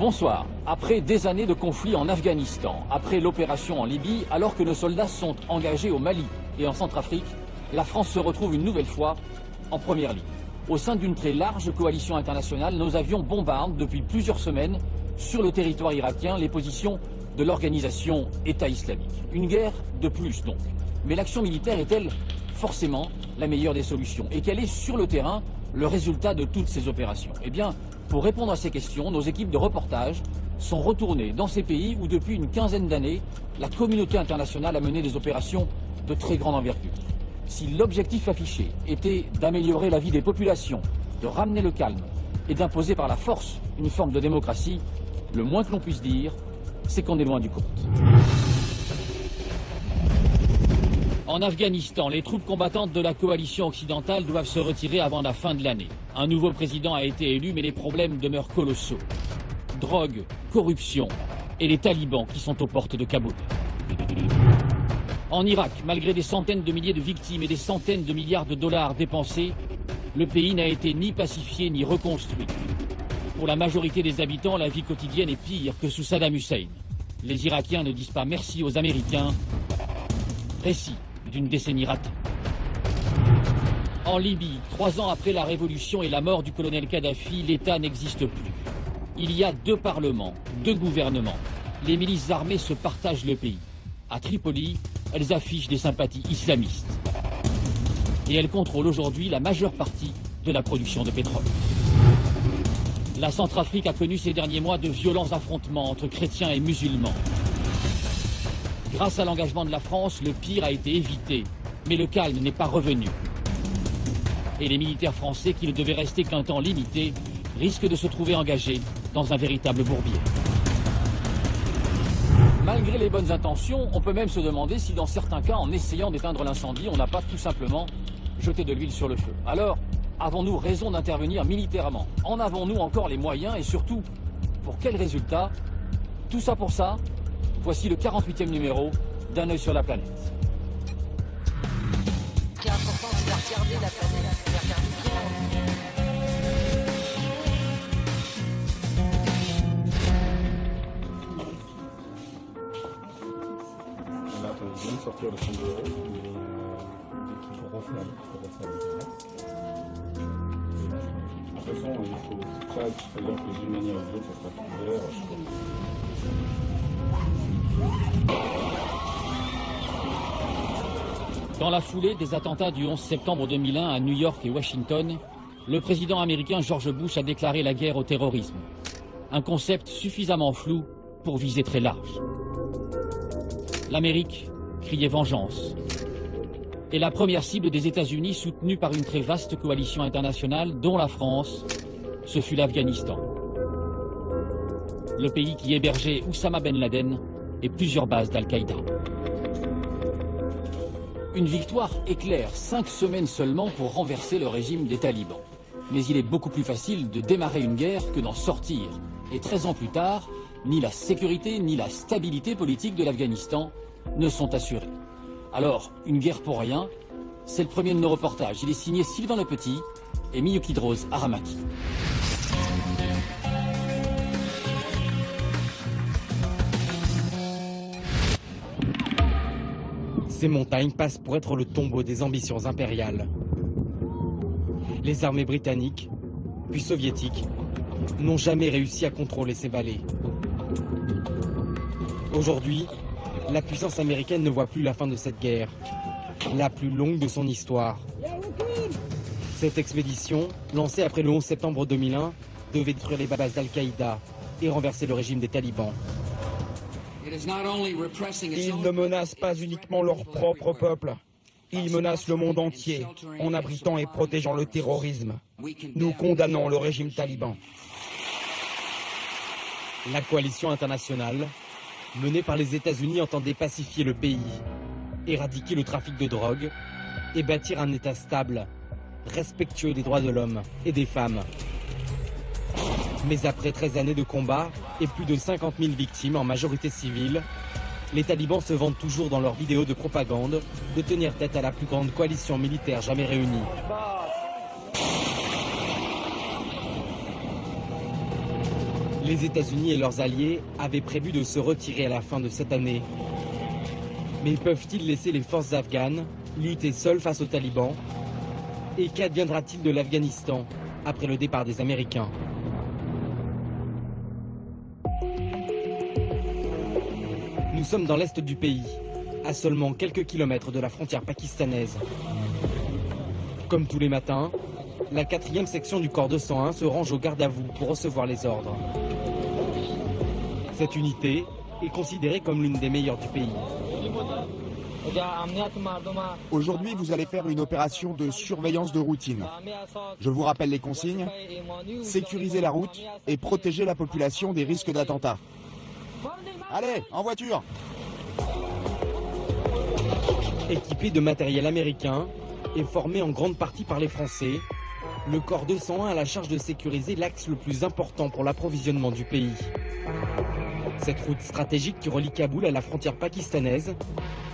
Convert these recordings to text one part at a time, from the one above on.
Bonsoir. Après des années de conflit en Afghanistan, après l'opération en Libye, alors que nos soldats sont engagés au Mali et en Centrafrique, la France se retrouve une nouvelle fois en première ligne. Au sein d'une très large coalition internationale, nos avions bombardent depuis plusieurs semaines sur le territoire irakien les positions de l'organisation État islamique. Une guerre de plus donc. Mais l'action militaire est-elle forcément la meilleure des solutions? Et quel est sur le terrain le résultat de toutes ces opérations? Eh bien, pour répondre à ces questions, nos équipes de reportage sont retournées dans ces pays où depuis une quinzaine d'années, la communauté internationale a mené des opérations de très grande envergure. Si l'objectif affiché était d'améliorer la vie des populations, de ramener le calme et d'imposer par la force une forme de démocratie, le moins que l'on puisse dire, c'est qu'on est loin du compte. En Afghanistan, les troupes combattantes de la coalition occidentale doivent se retirer avant la fin de l'année. Un nouveau président a été élu, mais les problèmes demeurent colossaux. Drogue, corruption et les talibans qui sont aux portes de Kaboul. En Irak, malgré des centaines de milliers de victimes et des centaines de milliards de dollars dépensés, le pays n'a été ni pacifié ni reconstruit. Pour la majorité des habitants, la vie quotidienne est pire que sous Saddam Hussein. Les Irakiens ne disent pas merci aux Américains. Récit d'une décennie ratée. En Libye, 3 ans après la révolution et la mort du colonel Kadhafi, l'État n'existe plus. Il y a 2 parlements, 2 gouvernements. Les milices armées se partagent le pays. À Tripoli, elles affichent des sympathies islamistes. Et elles contrôlent aujourd'hui la majeure partie de la production de pétrole. La Centrafrique a connu ces derniers mois de violents affrontements entre chrétiens et musulmans. Grâce à l'engagement de la France, le pire a été évité, mais le calme n'est pas revenu. Et les militaires français, qui ne devaient rester qu'un temps limité, risquent de se trouver engagés dans un véritable bourbier. Malgré les bonnes intentions, on peut même se demander si dans certains cas, en essayant d'éteindre l'incendie, on n'a pas tout simplement jeté de l'huile sur le feu. Alors, avons-nous raison d'intervenir militairement? En avons-nous encore les moyens et surtout, pour quels résultats? Tout ça pour ça, voici le 48e numéro d'Un œil sur la planète. Ce qui est important, c'est de regarder la planète, de regarder bien. Là, on vient de sortir de son bureau, et qu'il faut refaire le reste. De toute façon, il faut pas faire que d'une manière ou de l'autre, ça sera couvert. Dans la foulée des attentats du 11 septembre 2001 à New York et Washington, le président américain George Bush a déclaré la guerre au terrorisme. Un concept suffisamment flou pour viser très large. L'Amérique criait vengeance. Et la première cible des États-Unis, soutenue par une très vaste coalition internationale, dont la France, ce fut l'Afghanistan. Le pays qui hébergeait Oussama Ben Laden et plusieurs bases d'Al-Qaïda. Une victoire éclair, 5 semaines seulement pour renverser le régime des talibans. Mais il est beaucoup plus facile de démarrer une guerre que d'en sortir. Et 13 ans plus tard, ni la sécurité ni la stabilité politique de l'Afghanistan ne sont assurées. Alors, une guerre pour rien, c'est le premier de nos reportages. Il est signé Sylvain Le Petit et Miyukidrose Aramaki. Ces montagnes passent pour être le tombeau des ambitions impériales. Les armées britanniques, puis soviétiques, n'ont jamais réussi à contrôler ces vallées. Aujourd'hui, la puissance américaine ne voit plus la fin de cette guerre, la plus longue de son histoire. Cette expédition, lancée après le 11 septembre 2001, devait détruire les bases d'Al-Qaïda et renverser le régime des talibans. Ils ne menacent pas uniquement leur propre peuple. Ils menacent le monde entier en abritant et protégeant le terrorisme. Nous condamnons le régime taliban. La coalition internationale, menée par les États-Unis, entendait pacifier le pays, éradiquer le trafic de drogue et bâtir un État stable, respectueux des droits de l'homme et des femmes. Mais après 13 années de combat et plus de 50 000 victimes, en majorité civiles, les talibans se vantent toujours dans leurs vidéos de propagande de tenir tête à la plus grande coalition militaire jamais réunie. Les États-Unis et leurs alliés avaient prévu de se retirer à la fin de cette année. Mais peuvent-ils laisser les forces afghanes lutter seules face aux talibans? Et qu'adviendra-t-il de l'Afghanistan après le départ des Américains? Nous sommes dans l'est du pays, à seulement quelques kilomètres de la frontière pakistanaise. Comme tous les matins, la 4e section du corps 201 se range au garde à vous pour recevoir les ordres. Cette unité est considérée comme l'une des meilleures du pays. Aujourd'hui, vous allez faire une opération de surveillance de routine. Je vous rappelle les consignes. Sécuriser la route et protéger la population des risques d'attentats. Allez, en voiture! Équipé de matériel américain et formé en grande partie par les Français, le corps 201 a la charge de sécuriser l'axe le plus important pour l'approvisionnement du pays. Cette route stratégique qui relie Kaboul à la frontière pakistanaise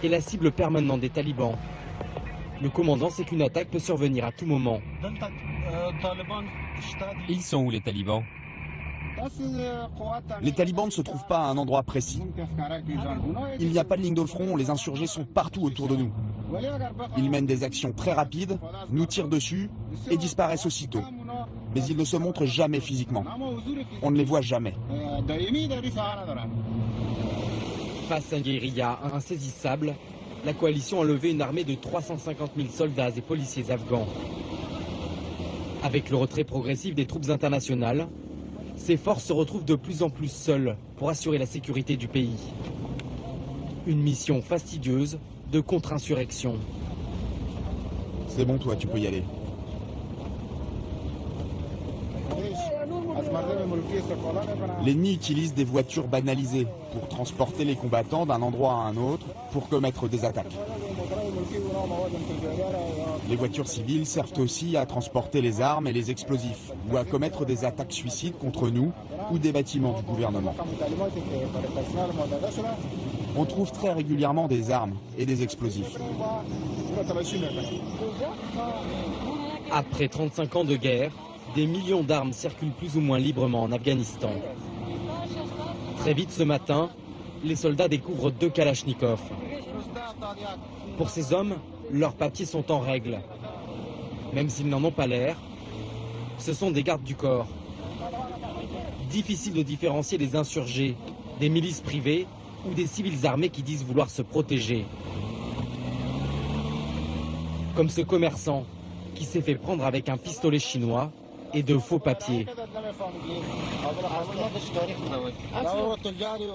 est la cible permanente des talibans. Le commandant sait qu'une attaque peut survenir à tout moment. Ils sont où les talibans? Les talibans ne se trouvent pas à un endroit précis. Il n'y a pas de ligne de front, les insurgés sont partout autour de nous. Ils mènent des actions très rapides, nous tirent dessus et disparaissent aussitôt. Mais ils ne se montrent jamais physiquement. On ne les voit jamais. Face à une guérilla insaisissable, la coalition a levé une armée de 350 000 soldats et policiers afghans. Avec le retrait progressif des troupes internationales, ces forces se retrouvent de plus en plus seules pour assurer la sécurité du pays. Une mission fastidieuse de contre-insurrection. C'est bon, toi, tu peux y aller. L'ennemi utilise des voitures banalisées pour transporter les combattants d'un endroit à un autre pour commettre des attaques. Les voitures civiles servent aussi à transporter les armes et les explosifs ou à commettre des attaques suicides contre nous ou des bâtiments du gouvernement. On trouve très régulièrement des armes et des explosifs. Après 35 ans de guerre, des millions d'armes circulent plus ou moins librement en Afghanistan. Très vite ce matin, les soldats découvrent 2 kalachnikovs. Pour ces hommes, leurs papiers sont en règle. Même s'ils n'en ont pas l'air, ce sont des gardes du corps. Difficile de différencier les insurgés, des milices privées ou des civils armés qui disent vouloir se protéger. Comme ce commerçant qui s'est fait prendre avec un pistolet chinois et de faux papiers.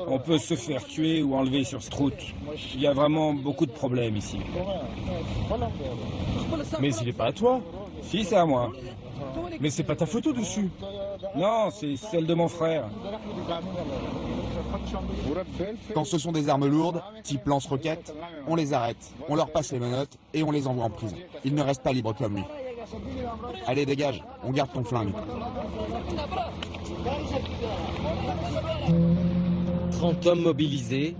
On peut se faire tuer ou enlever sur cette route. Il y a vraiment beaucoup de problèmes ici. Mais il n'est pas à toi. Si, c'est à moi. Mais c'est pas ta photo dessus. Non, c'est celle de mon frère. Quand ce sont des armes lourdes, type lance-roquettes, on les arrête, on leur passe les menottes et on les envoie en prison. Ils ne restent pas libres comme lui. Allez, dégage, on garde ton flingue. 30 hommes mobilisés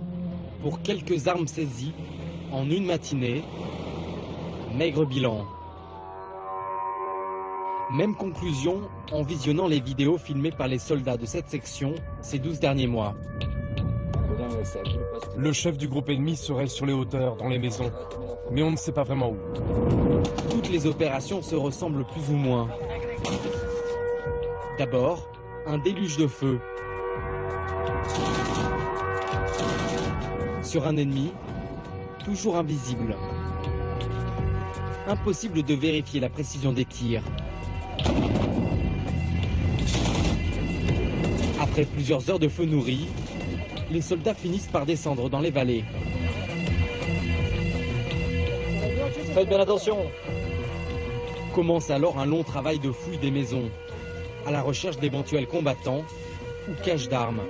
pour quelques armes saisies en une matinée. Maigre bilan. Même conclusion en visionnant les vidéos filmées par les soldats de cette section ces 12 derniers mois. Le chef du groupe ennemi serait sur les hauteurs, dans les maisons. Mais on ne sait pas vraiment où. Toutes les opérations se ressemblent plus ou moins. D'abord, un déluge de feu. Sur un ennemi, toujours invisible. Impossible de vérifier la précision des tirs. Après plusieurs heures de feu nourri, les soldats finissent par descendre dans les vallées. Faites bien attention. Commence alors un long travail de fouille des maisons, à la recherche d'éventuels combattants ou caches d'armes.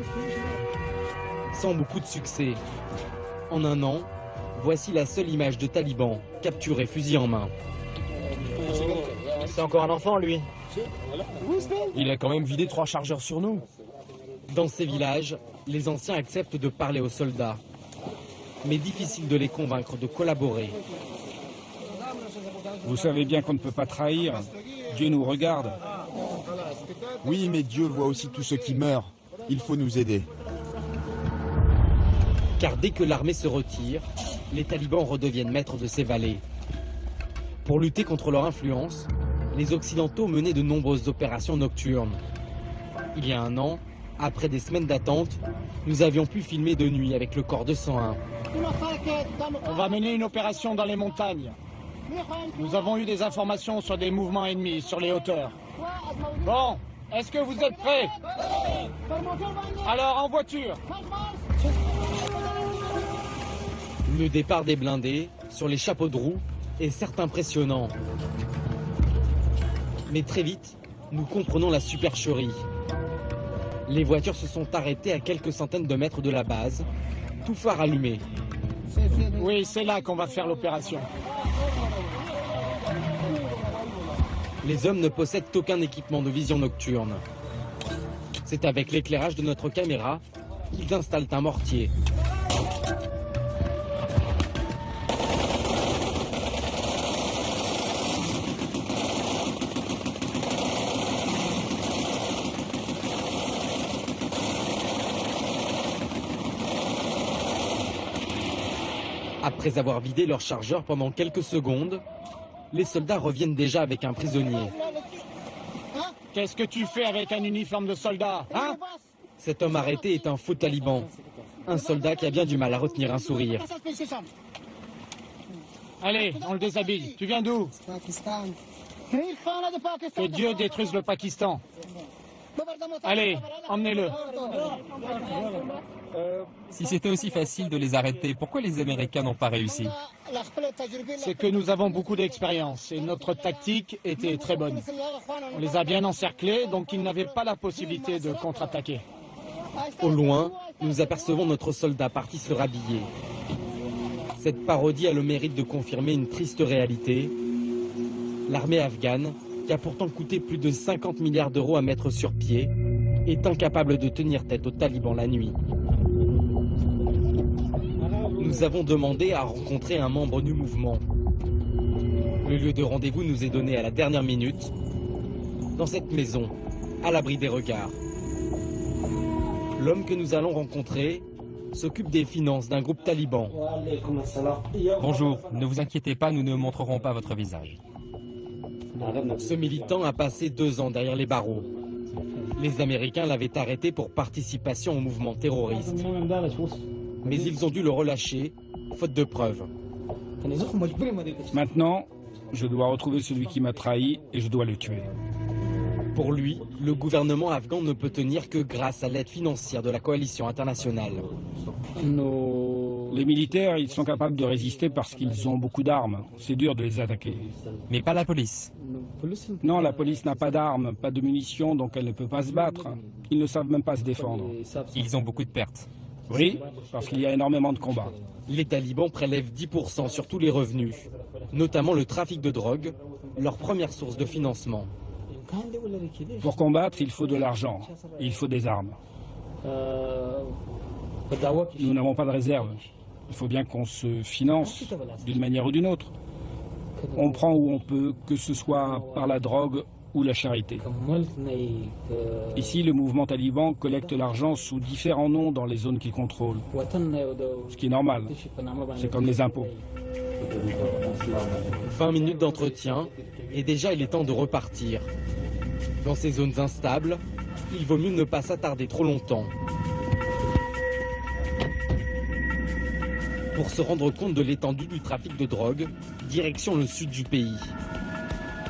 Sans beaucoup de succès. En un an, voici la seule image de talibans capturés fusil en main. C'est encore un enfant, lui. Il a quand même vidé 3 chargeurs sur nous. Dans ces villages, les anciens acceptent de parler aux soldats. Mais difficile de les convaincre de collaborer. Vous savez bien qu'on ne peut pas trahir. Dieu nous regarde. Oui, mais Dieu voit aussi tous ceux qui meurent. Il faut nous aider. Car dès que l'armée se retire, les talibans redeviennent maîtres de ces vallées. Pour lutter contre leur influence, les Occidentaux menaient de nombreuses opérations nocturnes. Il y a un an, après des semaines d'attente, nous avions pu filmer de nuit avec le corps 201. On va mener une opération dans les montagnes. Nous avons eu des informations sur des mouvements ennemis sur les hauteurs. Bon, est-ce que vous êtes prêts? Alors en voiture. Le départ des blindés, sur les chapeaux de roue, est certes impressionnant. Mais très vite, nous comprenons la supercherie. Les voitures se sont arrêtées à quelques centaines de mètres de la base, tout phare allumé. Oui, c'est là qu'on va faire l'opération. Les hommes ne possèdent aucun équipement de vision nocturne. C'est avec l'éclairage de notre caméra qu'ils installent un mortier. Après avoir vidé leur chargeur pendant quelques secondes, les soldats reviennent déjà avec un prisonnier. Qu'est-ce que tu fais avec un uniforme de soldat, hein? Cet homme arrêté est un faux taliban, un soldat qui a bien du mal à retenir un sourire. Allez, on le déshabille. Tu viens d'où? Que Dieu détruise le Pakistan. Allez, emmenez-le. Si c'était aussi facile de les arrêter, pourquoi les Américains n'ont pas réussi? C'est que nous avons beaucoup d'expérience et notre tactique était très bonne. On les a bien encerclés, donc ils n'avaient pas la possibilité de contre-attaquer. Au loin, nous apercevons notre soldat parti se rhabiller. Cette parodie a le mérite de confirmer une triste réalité. L'armée afghane, qui a pourtant coûté plus de 50 milliards d'euros à mettre sur pied, est incapable de tenir tête aux talibans la nuit. Nous avons demandé à rencontrer un membre du mouvement. Le lieu de rendez-vous nous est donné à la dernière minute, dans cette maison, à l'abri des regards. L'homme que nous allons rencontrer s'occupe des finances d'un groupe taliban. Bonjour, ne vous inquiétez pas, nous ne montrerons pas votre visage. Ce militant a passé 2 ans derrière les barreaux. Les Américains l'avaient arrêté pour participation au mouvement terroriste. Mais ils ont dû le relâcher, faute de preuves. Maintenant, je dois retrouver celui qui m'a trahi et je dois le tuer. Pour lui, le gouvernement afghan ne peut tenir que grâce à l'aide financière de la coalition internationale. Les militaires, ils sont capables de résister parce qu'ils ont beaucoup d'armes. C'est dur de les attaquer. Mais pas la police. Non, la police n'a pas d'armes, pas de munitions, donc elle ne peut pas se battre. Ils ne savent même pas se défendre. Ils ont beaucoup de pertes. Oui, parce qu'il y a énormément de combats. Les talibans prélèvent 10% sur tous les revenus, notamment le trafic de drogue, leur première source de financement. Pour combattre, il faut de l'argent, il faut des armes. Nous n'avons pas de réserve. Il faut bien qu'on se finance d'une manière ou d'une autre. On prend où on peut, que ce soit par la drogue ou la charité. Ici, le mouvement taliban collecte l'argent sous différents noms dans les zones qu'il contrôle. Ce qui est normal. C'est comme les impôts. 20 minutes d'entretien, et déjà il est temps de repartir. Dans ces zones instables, il vaut mieux ne pas s'attarder trop longtemps. Pour se rendre compte de l'étendue du trafic de drogue, direction le sud du pays.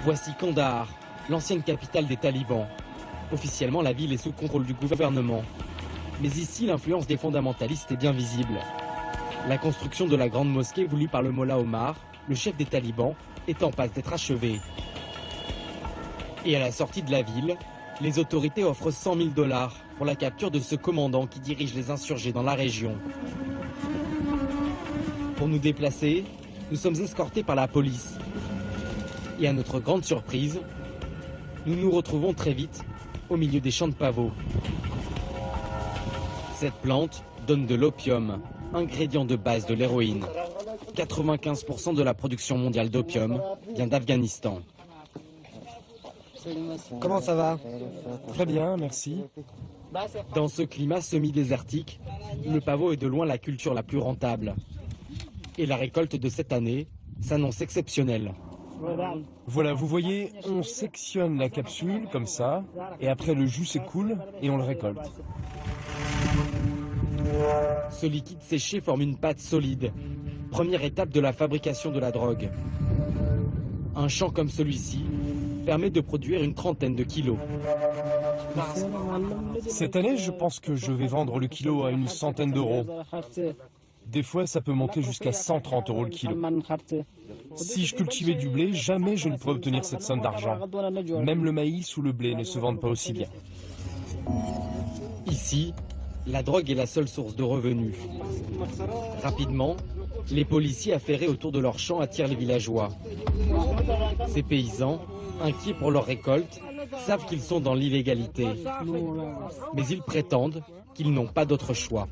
Voici Kandahar, l'ancienne capitale des talibans. Officiellement, la ville est sous contrôle du gouvernement. Mais ici, l'influence des fondamentalistes est bien visible. La construction de la grande mosquée voulue par le Mollah Omar, le chef des talibans, est en passe d'être achevée. Et à la sortie de la ville, les autorités offrent 100 000 $ pour la capture de ce commandant qui dirige les insurgés dans la région. Pour nous déplacer, nous sommes escortés par la police. Et à notre grande surprise, nous nous retrouvons très vite au milieu des champs de pavots. Cette plante donne de l'opium, ingrédient de base de l'héroïne. 95% de la production mondiale d'opium vient d'Afghanistan. Comment ça va? Très bien, merci. Dans ce climat semi-désertique, le pavot est de loin la culture la plus rentable. Et la récolte de cette année s'annonce exceptionnelle. Voilà, vous voyez, on sectionne la capsule comme ça, et après le jus s'écoule et on le récolte. Ce liquide séché forme une pâte solide, première étape de la fabrication de la drogue. Un champ comme celui-ci permet de produire une trentaine de kilos. Cette année, je pense que je vais vendre le kilo à une centaine d'euros. Des fois, ça peut monter jusqu'à 130 euros le kilo. Si je cultivais du blé, jamais je ne pourrais obtenir cette somme d'argent. Même le maïs ou le blé ne se vendent pas aussi bien. Ici, la drogue est la seule source de revenus. Rapidement, les policiers affairés autour de leurs champs attirent les villageois. Ces paysans, inquiets pour leur récolte, savent qu'ils sont dans l'illégalité. Mais ils prétendent qu'ils n'ont pas d'autre choix.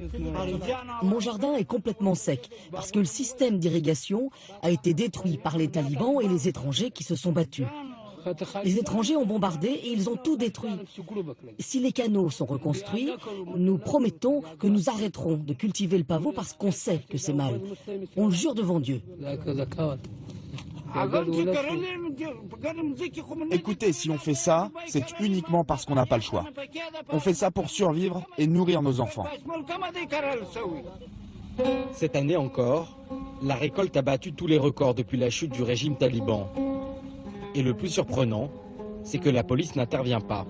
Mon jardin est complètement sec parce que le système d'irrigation a été détruit par les talibans et les étrangers qui se sont battus. Les étrangers ont bombardé et ils ont tout détruit. Si les canaux sont reconstruits, nous promettons que nous arrêterons de cultiver le pavot parce qu'on sait que c'est mal. On le jure devant Dieu. Écoutez, si on fait ça, c'est uniquement parce qu'on n'a pas le choix. On fait ça pour survivre et nourrir nos enfants. Cette année encore, la récolte a battu tous les records depuis la chute du régime taliban. Et le plus surprenant, c'est que la police n'intervient pas.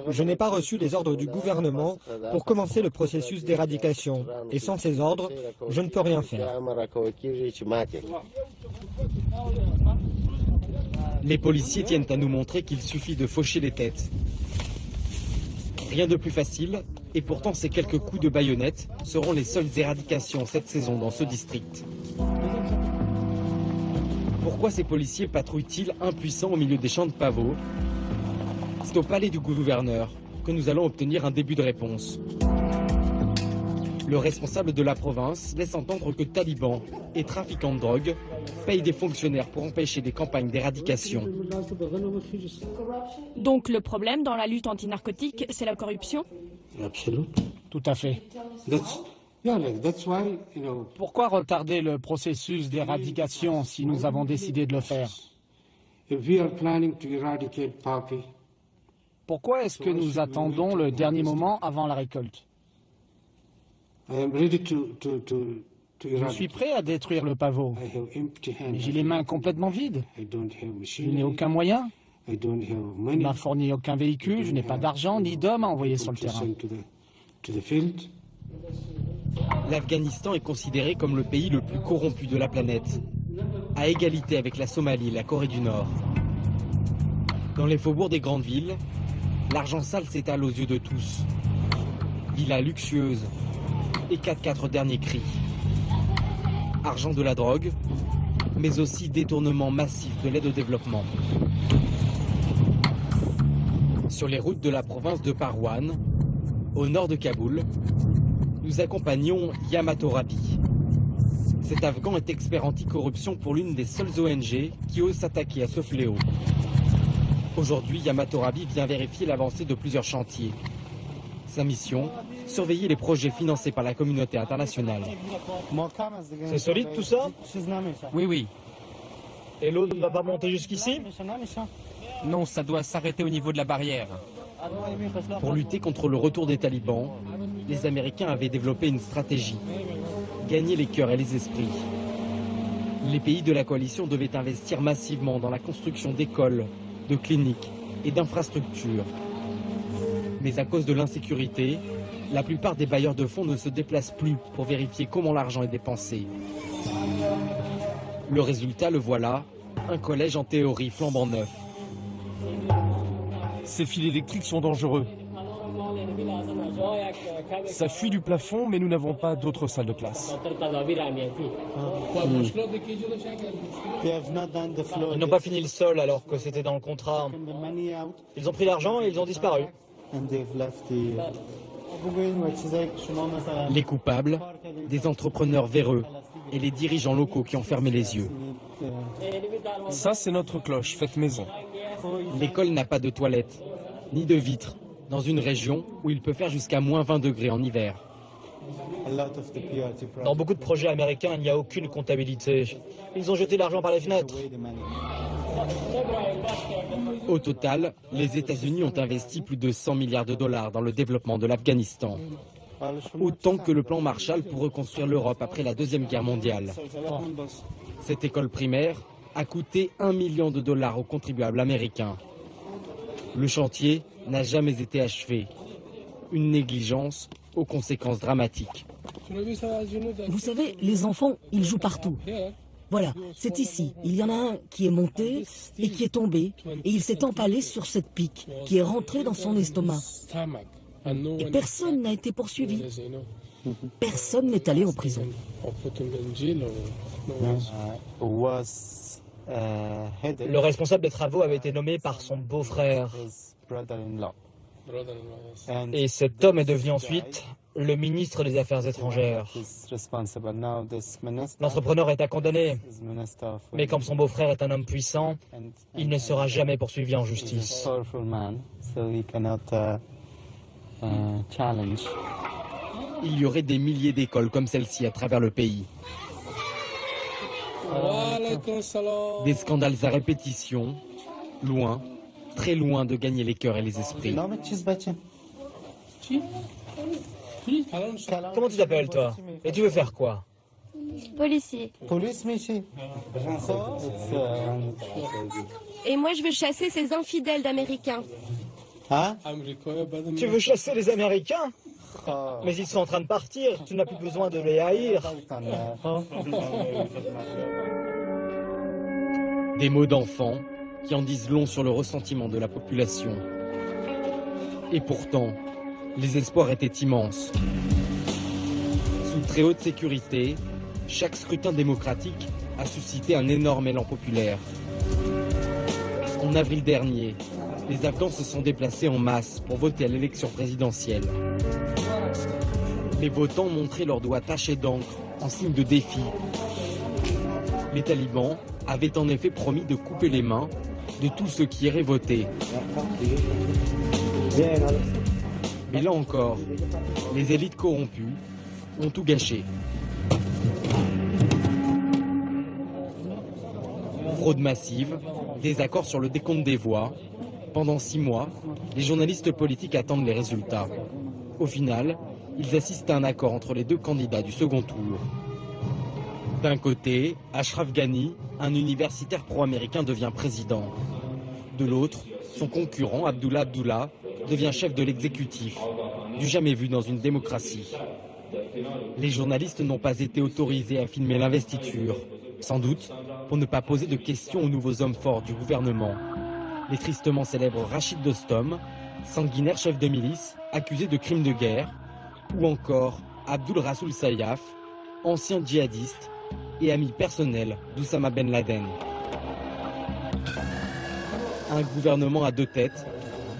Je n'ai pas reçu les ordres du gouvernement pour commencer le processus d'éradication. Et sans ces ordres, je ne peux rien faire. Les policiers tiennent à nous montrer qu'il suffit de faucher les têtes. Rien de plus facile, et pourtant ces quelques coups de baïonnette seront les seules éradications cette saison dans ce district. Pourquoi ces policiers patrouillent-ils impuissants au milieu des champs de pavots? C'est au palais du gouverneur que nous allons obtenir un début de réponse. Le responsable de la province laisse entendre que talibans et trafiquants de drogue payent des fonctionnaires pour empêcher des campagnes d'éradication. Donc le problème dans la lutte anti-narcotique, c'est la corruption? Tout à fait. Pourquoi retarder le processus d'éradication si nous avons décidé de le faire? Pourquoi est-ce que nous attendons le dernier moment avant la récolte? Je suis prêt à détruire le pavot, mais j'ai les mains complètement vides. Je n'ai aucun moyen. Il ne m'a fourni aucun véhicule, je n'ai pas d'argent ni d'hommes à envoyer sur le terrain. L'Afghanistan est considéré comme le pays le plus corrompu de la planète, à égalité avec la Somalie et la Corée du Nord. Dans les faubourgs des grandes villes, l'argent sale s'étale aux yeux de tous. Villas luxueuses et 4x4 derniers cris. Argent de la drogue, mais aussi détournement massif de l'aide au développement. Sur les routes de la province de Parwan, au nord de Kaboul, nous accompagnons Yamato Rabi. Cet Afghan est expert anticorruption pour l'une des seules ONG qui ose s'attaquer à ce fléau. Aujourd'hui, Yamato Rabi vient vérifier l'avancée de plusieurs chantiers. Sa mission, surveiller les projets financés par la communauté internationale. C'est solide tout ça? Oui, oui. Et l'eau ne va pas monter jusqu'ici? Non, ça doit s'arrêter au niveau de la barrière. Pour lutter contre le retour des talibans, les Américains avaient développé une stratégie. Gagner les cœurs et les esprits. Les pays de la coalition devaient investir massivement dans la construction d'écoles, de cliniques et d'infrastructures. Mais à cause de l'insécurité, la plupart des bailleurs de fonds ne se déplacent plus pour vérifier comment l'argent est dépensé. Le résultat, le voilà, un collège en théorie flambant neuf. Ces fils électriques sont dangereux. Ça fuit du plafond, mais nous n'avons pas d'autres salles de classe. Ils n'ont pas fini le sol alors que c'était dans le contrat. Ils ont pris l'argent et ils ont disparu. Les coupables, des entrepreneurs véreux et les dirigeants locaux qui ont fermé les yeux. Ça, c'est notre cloche, faite maison. L'école n'a pas de toilette. ni de vitres, dans une région où il peut faire jusqu'à moins 20 degrés en hiver. Dans beaucoup de projets américains, il n'y a aucune comptabilité. Ils ont jeté l'argent par les fenêtres. Au total, les États-Unis ont investi plus de 100 milliards de dollars dans le développement de l'Afghanistan. Autant que le plan Marshall pour reconstruire l'Europe après la Deuxième Guerre mondiale. Cette école primaire a coûté 1 million de dollars aux contribuables américains. Le chantier n'a jamais été achevé. Une négligence aux conséquences dramatiques. Vous savez, les enfants, ils jouent partout. Voilà, c'est ici. Il y en a un qui est monté et qui est tombé. Et il s'est empalé sur cette pique qui est rentrée dans son estomac. Et personne n'a été poursuivi. Personne n'est allé en prison. Le responsable des travaux avait été nommé par son beau-frère. Et cet homme est devenu ensuite le ministre des Affaires étrangères. L'entrepreneur est à condamner, mais comme son beau-frère est un homme puissant, il ne sera jamais poursuivi en justice. Il y aurait des milliers d'écoles comme celle-ci à travers le pays. Des scandales à répétition, loin, très loin de gagner les cœurs et les esprits. Comment tu t'appelles, toi? Et tu veux faire quoi? Policier. Et moi, je veux chasser ces infidèles d'Américains. Hein? Tu veux chasser les Américains? Mais ils sont en train de partir, tu n'as plus besoin de les haïr. Des mots d'enfants qui en disent long sur le ressentiment de la population. Et pourtant, les espoirs étaient immenses. Sous très haute sécurité, chaque scrutin démocratique a suscité un énorme élan populaire. En avril dernier, les Afghans se sont déplacés en masse pour voter à l'élection présidentielle. Les votants montraient leurs doigts tachés d'encre en signe de défi. Les talibans avaient en effet promis de couper les mains de tous ceux qui iraient voter. Mais là encore, les élites corrompues ont tout gâché. Fraude massive, désaccord sur le décompte des voix. Pendant 6 mois, les journalistes politiques attendent les résultats. Au final, ils assistent à un accord entre les deux candidats du second tour. D'un côté, Ashraf Ghani, un universitaire pro-américain, devient président. De l'autre, son concurrent, Abdullah Abdullah, devient chef de l'exécutif, du jamais vu dans une démocratie. Les journalistes n'ont pas été autorisés à filmer l'investiture, sans doute pour ne pas poser de questions aux nouveaux hommes forts du gouvernement. Les tristement célèbres Rachid Dostum, sanguinaire chef de milice, accusé de crimes de guerre, ou encore Abdul Rasoul Sayyaf, ancien djihadiste et ami personnel d'Oussama Ben Laden. Un gouvernement à 2 têtes,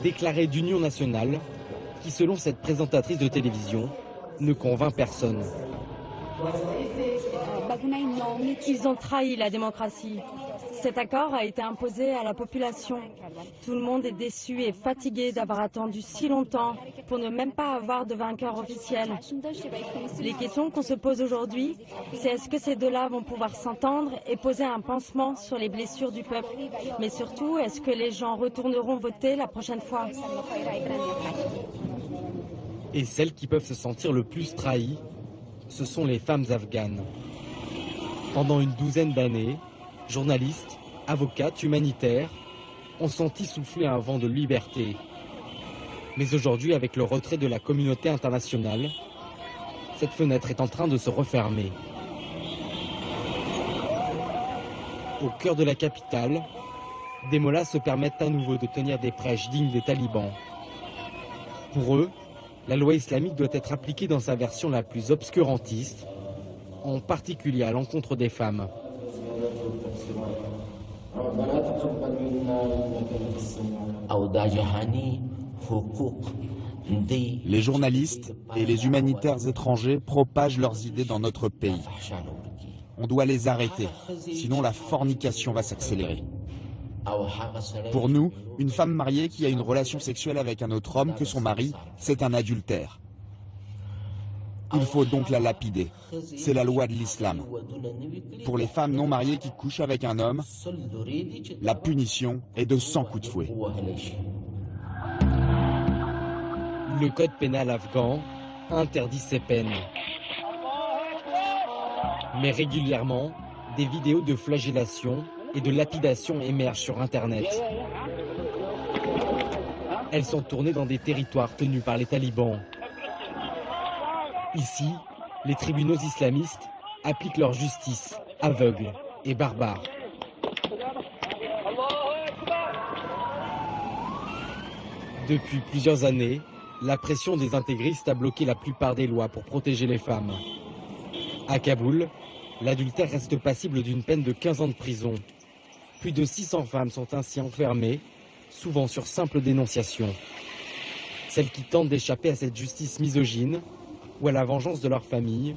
déclaré d'union nationale, qui selon cette présentatrice de télévision, ne convainc personne. Ils ont trahi la démocratie. Cet accord a été imposé à la population. Tout le monde est déçu et fatigué d'avoir attendu si longtemps pour ne même pas avoir de vainqueur officiel. Les questions qu'on se pose aujourd'hui, c'est est-ce que ces deux-là vont pouvoir s'entendre et poser un pansement sur les blessures du peuple? Mais surtout, est-ce que les gens retourneront voter la prochaine fois? Et celles qui peuvent se sentir le plus trahies, ce sont les femmes afghanes. Pendant une douzaine d'années, journalistes, avocates, humanitaires ont senti souffler un vent de liberté. Mais aujourd'hui, avec le retrait de la communauté internationale, cette fenêtre est en train de se refermer. Au cœur de la capitale, des mollahs se permettent à nouveau de tenir des prêches dignes des talibans. Pour eux, la loi islamique doit être appliquée dans sa version la plus obscurantiste, en particulier à l'encontre des femmes. Les journalistes et les humanitaires étrangers propagent leurs idées dans notre pays. On doit les arrêter, sinon la fornication va s'accélérer. Pour nous, une femme mariée qui a une relation sexuelle avec un autre homme que son mari, c'est un adultère. Il faut donc la lapider. C'est la loi de l'islam. Pour les femmes non mariées qui couchent avec un homme, la punition est de 100 coups de fouet. Le code pénal afghan interdit ces peines. Mais régulièrement, des vidéos de flagellation et de lapidation émergent sur Internet. Elles sont tournées dans des territoires tenus par les talibans. Ici, les tribunaux islamistes appliquent leur justice aveugle et barbare. Depuis plusieurs années, la pression des intégristes a bloqué la plupart des lois pour protéger les femmes. À Kaboul, l'adultère reste passible d'une peine de 15 ans de prison. Plus de 600 femmes sont ainsi enfermées, souvent sur simple dénonciation. Celles qui tentent d'échapper à cette justice misogyne ou à la vengeance de leur famille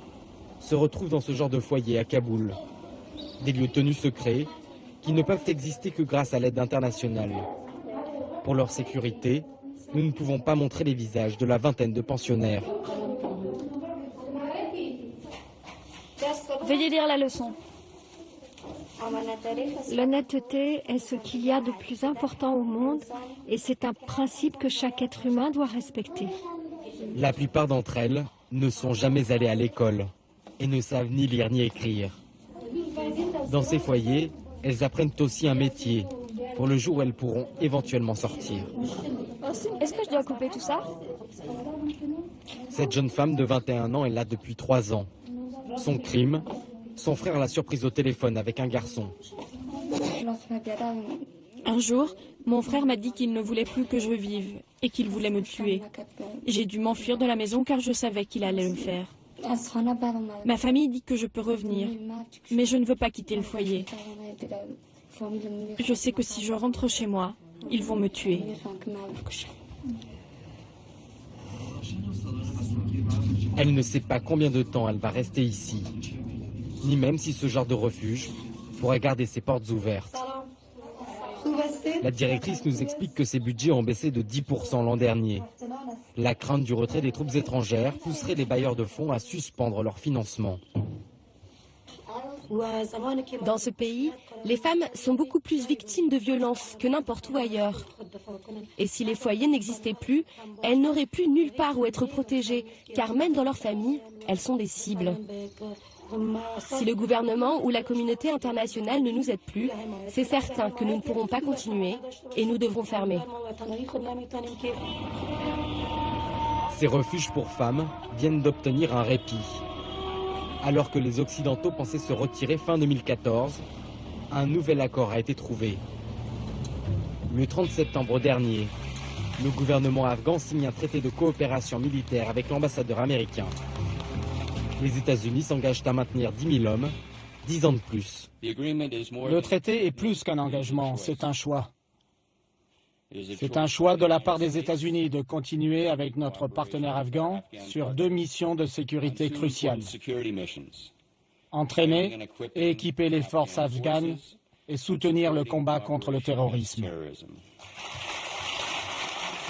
se retrouvent dans ce genre de foyer à Kaboul. Des lieux tenus secrets qui ne peuvent exister que grâce à l'aide internationale. Pour leur sécurité, nous ne pouvons pas montrer les visages de la vingtaine de pensionnaires. Veuillez lire la leçon. L'honnêteté est ce qu'il y a de plus important au monde et c'est un principe que chaque être humain doit respecter. La plupart d'entre elles ne sont jamais allées à l'école et ne savent ni lire ni écrire. Dans ces foyers, elles apprennent aussi un métier pour le jour où elles pourront éventuellement sortir. Est-ce que je dois couper tout ça? Cette jeune femme de 21 ans est là depuis 3 ans. Son crime, son frère l'a surprise au téléphone avec un garçon. Un jour, mon frère m'a dit qu'il ne voulait plus que je vive et qu'il voulait me tuer. J'ai dû m'enfuir de la maison car je savais qu'il allait le faire. Ma famille dit que je peux revenir, mais je ne veux pas quitter le foyer. Je sais que si je rentre chez moi, ils vont me tuer. Elle ne sait pas combien de temps elle va rester ici, ni même si ce genre de refuge pourrait garder ses portes ouvertes. La directrice nous explique que ses budgets ont baissé de 10% l'an dernier. La crainte du retrait des troupes étrangères pousserait les bailleurs de fonds à suspendre leur financement. Dans ce pays, les femmes sont beaucoup plus victimes de violences que n'importe où ailleurs. Et si les foyers n'existaient plus, elles n'auraient plus nulle part où être protégées, car même dans leur famille, elles sont des cibles. Si le gouvernement ou la communauté internationale ne nous aide plus, c'est certain que nous ne pourrons pas continuer et nous devrons fermer. Ces refuges pour femmes viennent d'obtenir un répit. Alors que les Occidentaux pensaient se retirer fin 2014, un nouvel accord a été trouvé. Le 30 septembre dernier, le gouvernement afghan signe un traité de coopération militaire avec l'ambassadeur américain. Les États-Unis s'engagent à maintenir 10 000 hommes, 10 ans de plus. Le traité est plus qu'un engagement, c'est un choix. C'est un choix de la part des États-Unis de continuer avec notre partenaire afghan sur 2 missions de sécurité cruciales. Entraîner et équiper les forces afghanes et soutenir le combat contre le terrorisme.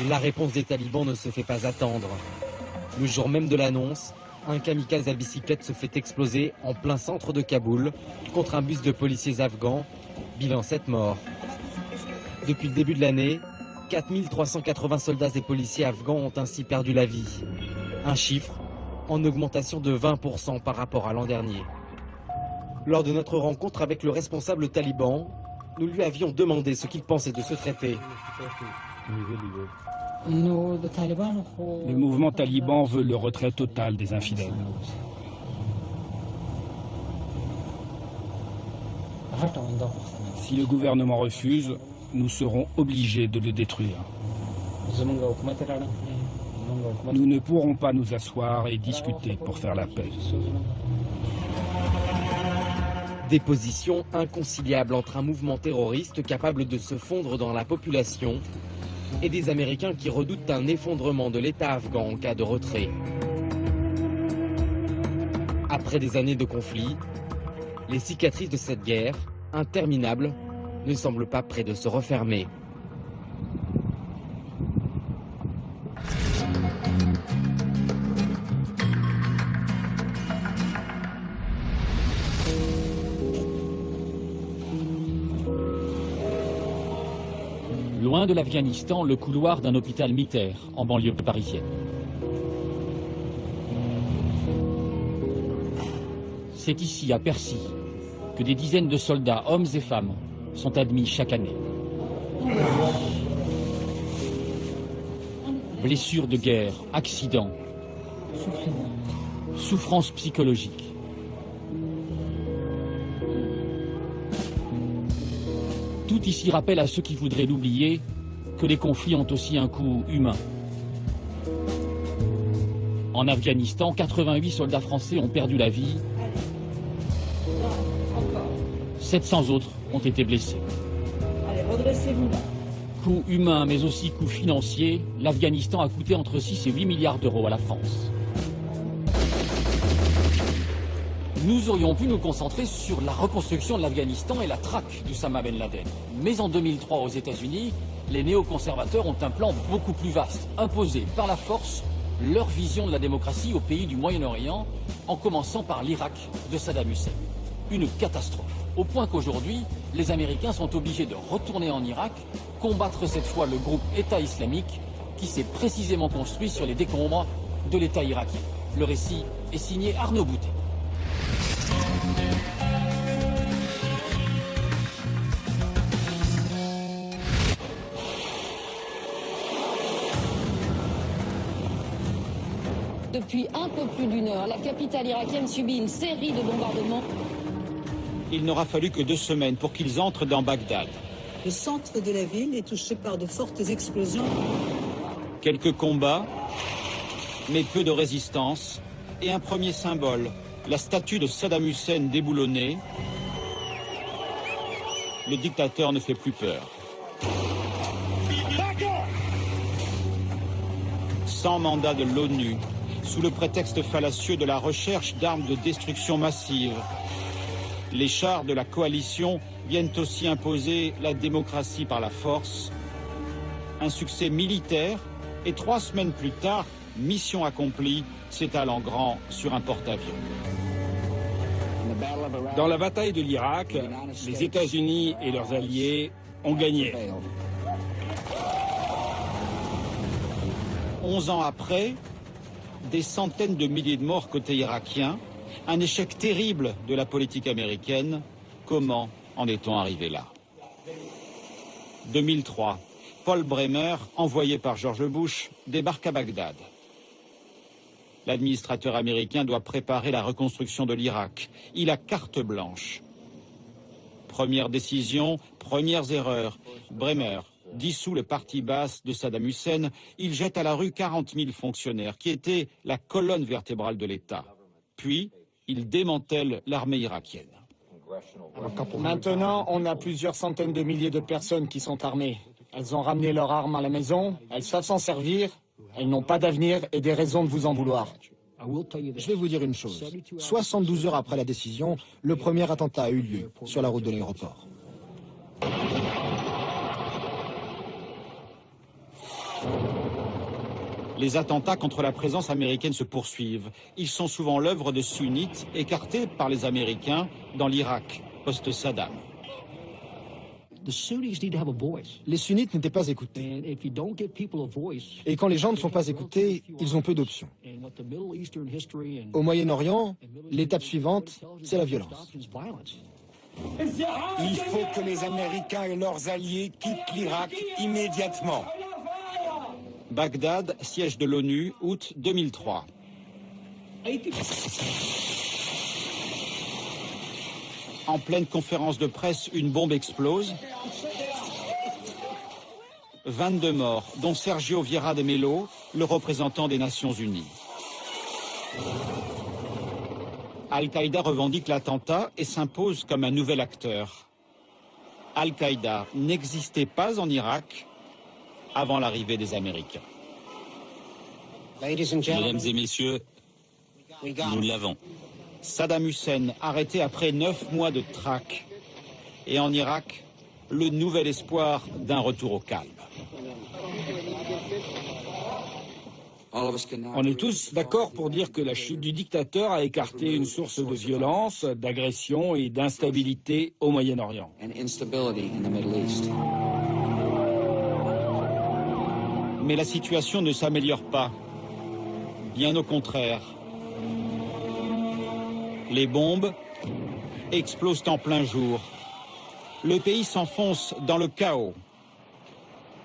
La réponse des talibans ne se fait pas attendre. Le jour même de l'annonce, un kamikaze à bicyclette se fait exploser en plein centre de Kaboul contre un bus de policiers afghans, bilan 7 morts. Depuis le début de l'année, 4380 soldats et policiers afghans ont ainsi perdu la vie. Un chiffre en augmentation de 20% par rapport à l'an dernier. Lors de notre rencontre avec le responsable taliban, nous lui avions demandé ce qu'il pensait de ce traité. Le mouvement taliban veut le retrait total des infidèles. Si le gouvernement refuse, nous serons obligés de le détruire. Nous ne pourrons pas nous asseoir et discuter pour faire la paix. Des positions inconciliables entre un mouvement terroriste capable de se fondre dans la population et des Américains qui redoutent un effondrement de l'État afghan en cas de retrait. Après des années de conflit, les cicatrices de cette guerre, interminable, ne semble pas près de se refermer. Loin de l'Afghanistan, le couloir d'un hôpital militaire en banlieue parisienne. C'est ici, à Percy, que des dizaines de soldats, hommes et femmes, sont admis chaque année. Blessures de guerre, accidents, souffrances psychologiques. Tout ici rappelle à ceux qui voudraient l'oublier que les conflits ont aussi un coût humain. En Afghanistan, 88 soldats français ont perdu la vie. 700 autres ont été blessés. Allez, redressez-vous. Coût humain, mais aussi coût financier, l'Afghanistan a coûté entre 6 et 8 milliards d'euros à la France. Nous aurions pu nous concentrer sur la reconstruction de l'Afghanistan et la traque d'Oussama Ben Laden. Mais en 2003, aux États-Unis, les néoconservateurs ont un plan beaucoup plus vaste, imposer par la force leur vision de la démocratie au pays du Moyen-Orient, en commençant par l'Irak de Saddam Hussein. Une catastrophe, au point qu'aujourd'hui, les Américains sont obligés de retourner en Irak, combattre cette fois le groupe État islamique, qui s'est précisément construit sur les décombres de l'État irakien. Le récit est signé Arnaud Boutet. Depuis un peu plus d'une heure, la capitale irakienne subit une série de bombardements. Il n'aura fallu que 2 semaines pour qu'ils entrent dans Bagdad. Le centre de la ville est touché par de fortes explosions. Quelques combats, mais peu de résistance, et un premier symbole, la statue de Saddam Hussein déboulonnée. Le dictateur ne fait plus peur. Sans mandat de l'ONU, sous le prétexte fallacieux de la recherche d'armes de destruction massive, les chars de la coalition viennent aussi imposer la démocratie par la force. Un succès militaire et 3 semaines plus tard, mission accomplie, s'étale en grand sur un porte-avions. Dans la bataille de l'Irak, les États-Unis et leurs alliés ont gagné. 11 ans après, des centaines de milliers de morts côté irakien, un échec terrible de la politique américaine. Comment en est-on arrivé là? 2003, Paul Bremer, envoyé par George Bush, débarque à Bagdad. L'administrateur américain doit préparer la reconstruction de l'Irak. Il a carte blanche. Première décision, premières erreurs. Bremer dissout le parti basse de Saddam Hussein. Il jette à la rue 40 000 fonctionnaires, qui étaient la colonne vertébrale de l'État. Puis, il démantèle l'armée irakienne. Maintenant, on a plusieurs centaines de milliers de personnes qui sont armées. Elles ont ramené leurs armes à la maison, elles savent s'en servir, elles n'ont pas d'avenir et des raisons de vous en vouloir. Je vais vous dire une chose. 72 heures après la décision, le premier attentat a eu lieu sur la route de l'aéroport. Les attentats contre la présence américaine se poursuivent. Ils sont souvent l'œuvre de sunnites écartés par les Américains dans l'Irak, post-Saddam. Les sunnites n'étaient pas écoutés. Et quand les gens ne sont pas écoutés, ils ont peu d'options. Au Moyen-Orient, l'étape suivante, c'est la violence. Il faut que les Américains et leurs alliés quittent l'Irak immédiatement. Bagdad, siège de l'ONU, août 2003. En pleine conférence de presse, une bombe explose. 22 morts, dont Sergio Vieira de Mello, le représentant des Nations Unies. Al-Qaïda revendique l'attentat et s'impose comme un nouvel acteur. Al-Qaïda n'existait pas en Irak avant l'arrivée des Américains. Mesdames et messieurs, nous l'avons. Saddam Hussein, arrêté après 9 mois de traque. Et en Irak, le nouvel espoir d'un retour au calme. On est tous d'accord pour dire que la chute du dictateur a écarté une source de violence, d'agression et d'instabilité au Moyen-Orient. Mais la situation ne s'améliore pas. Bien au contraire. Les bombes explosent en plein jour. Le pays s'enfonce dans le chaos.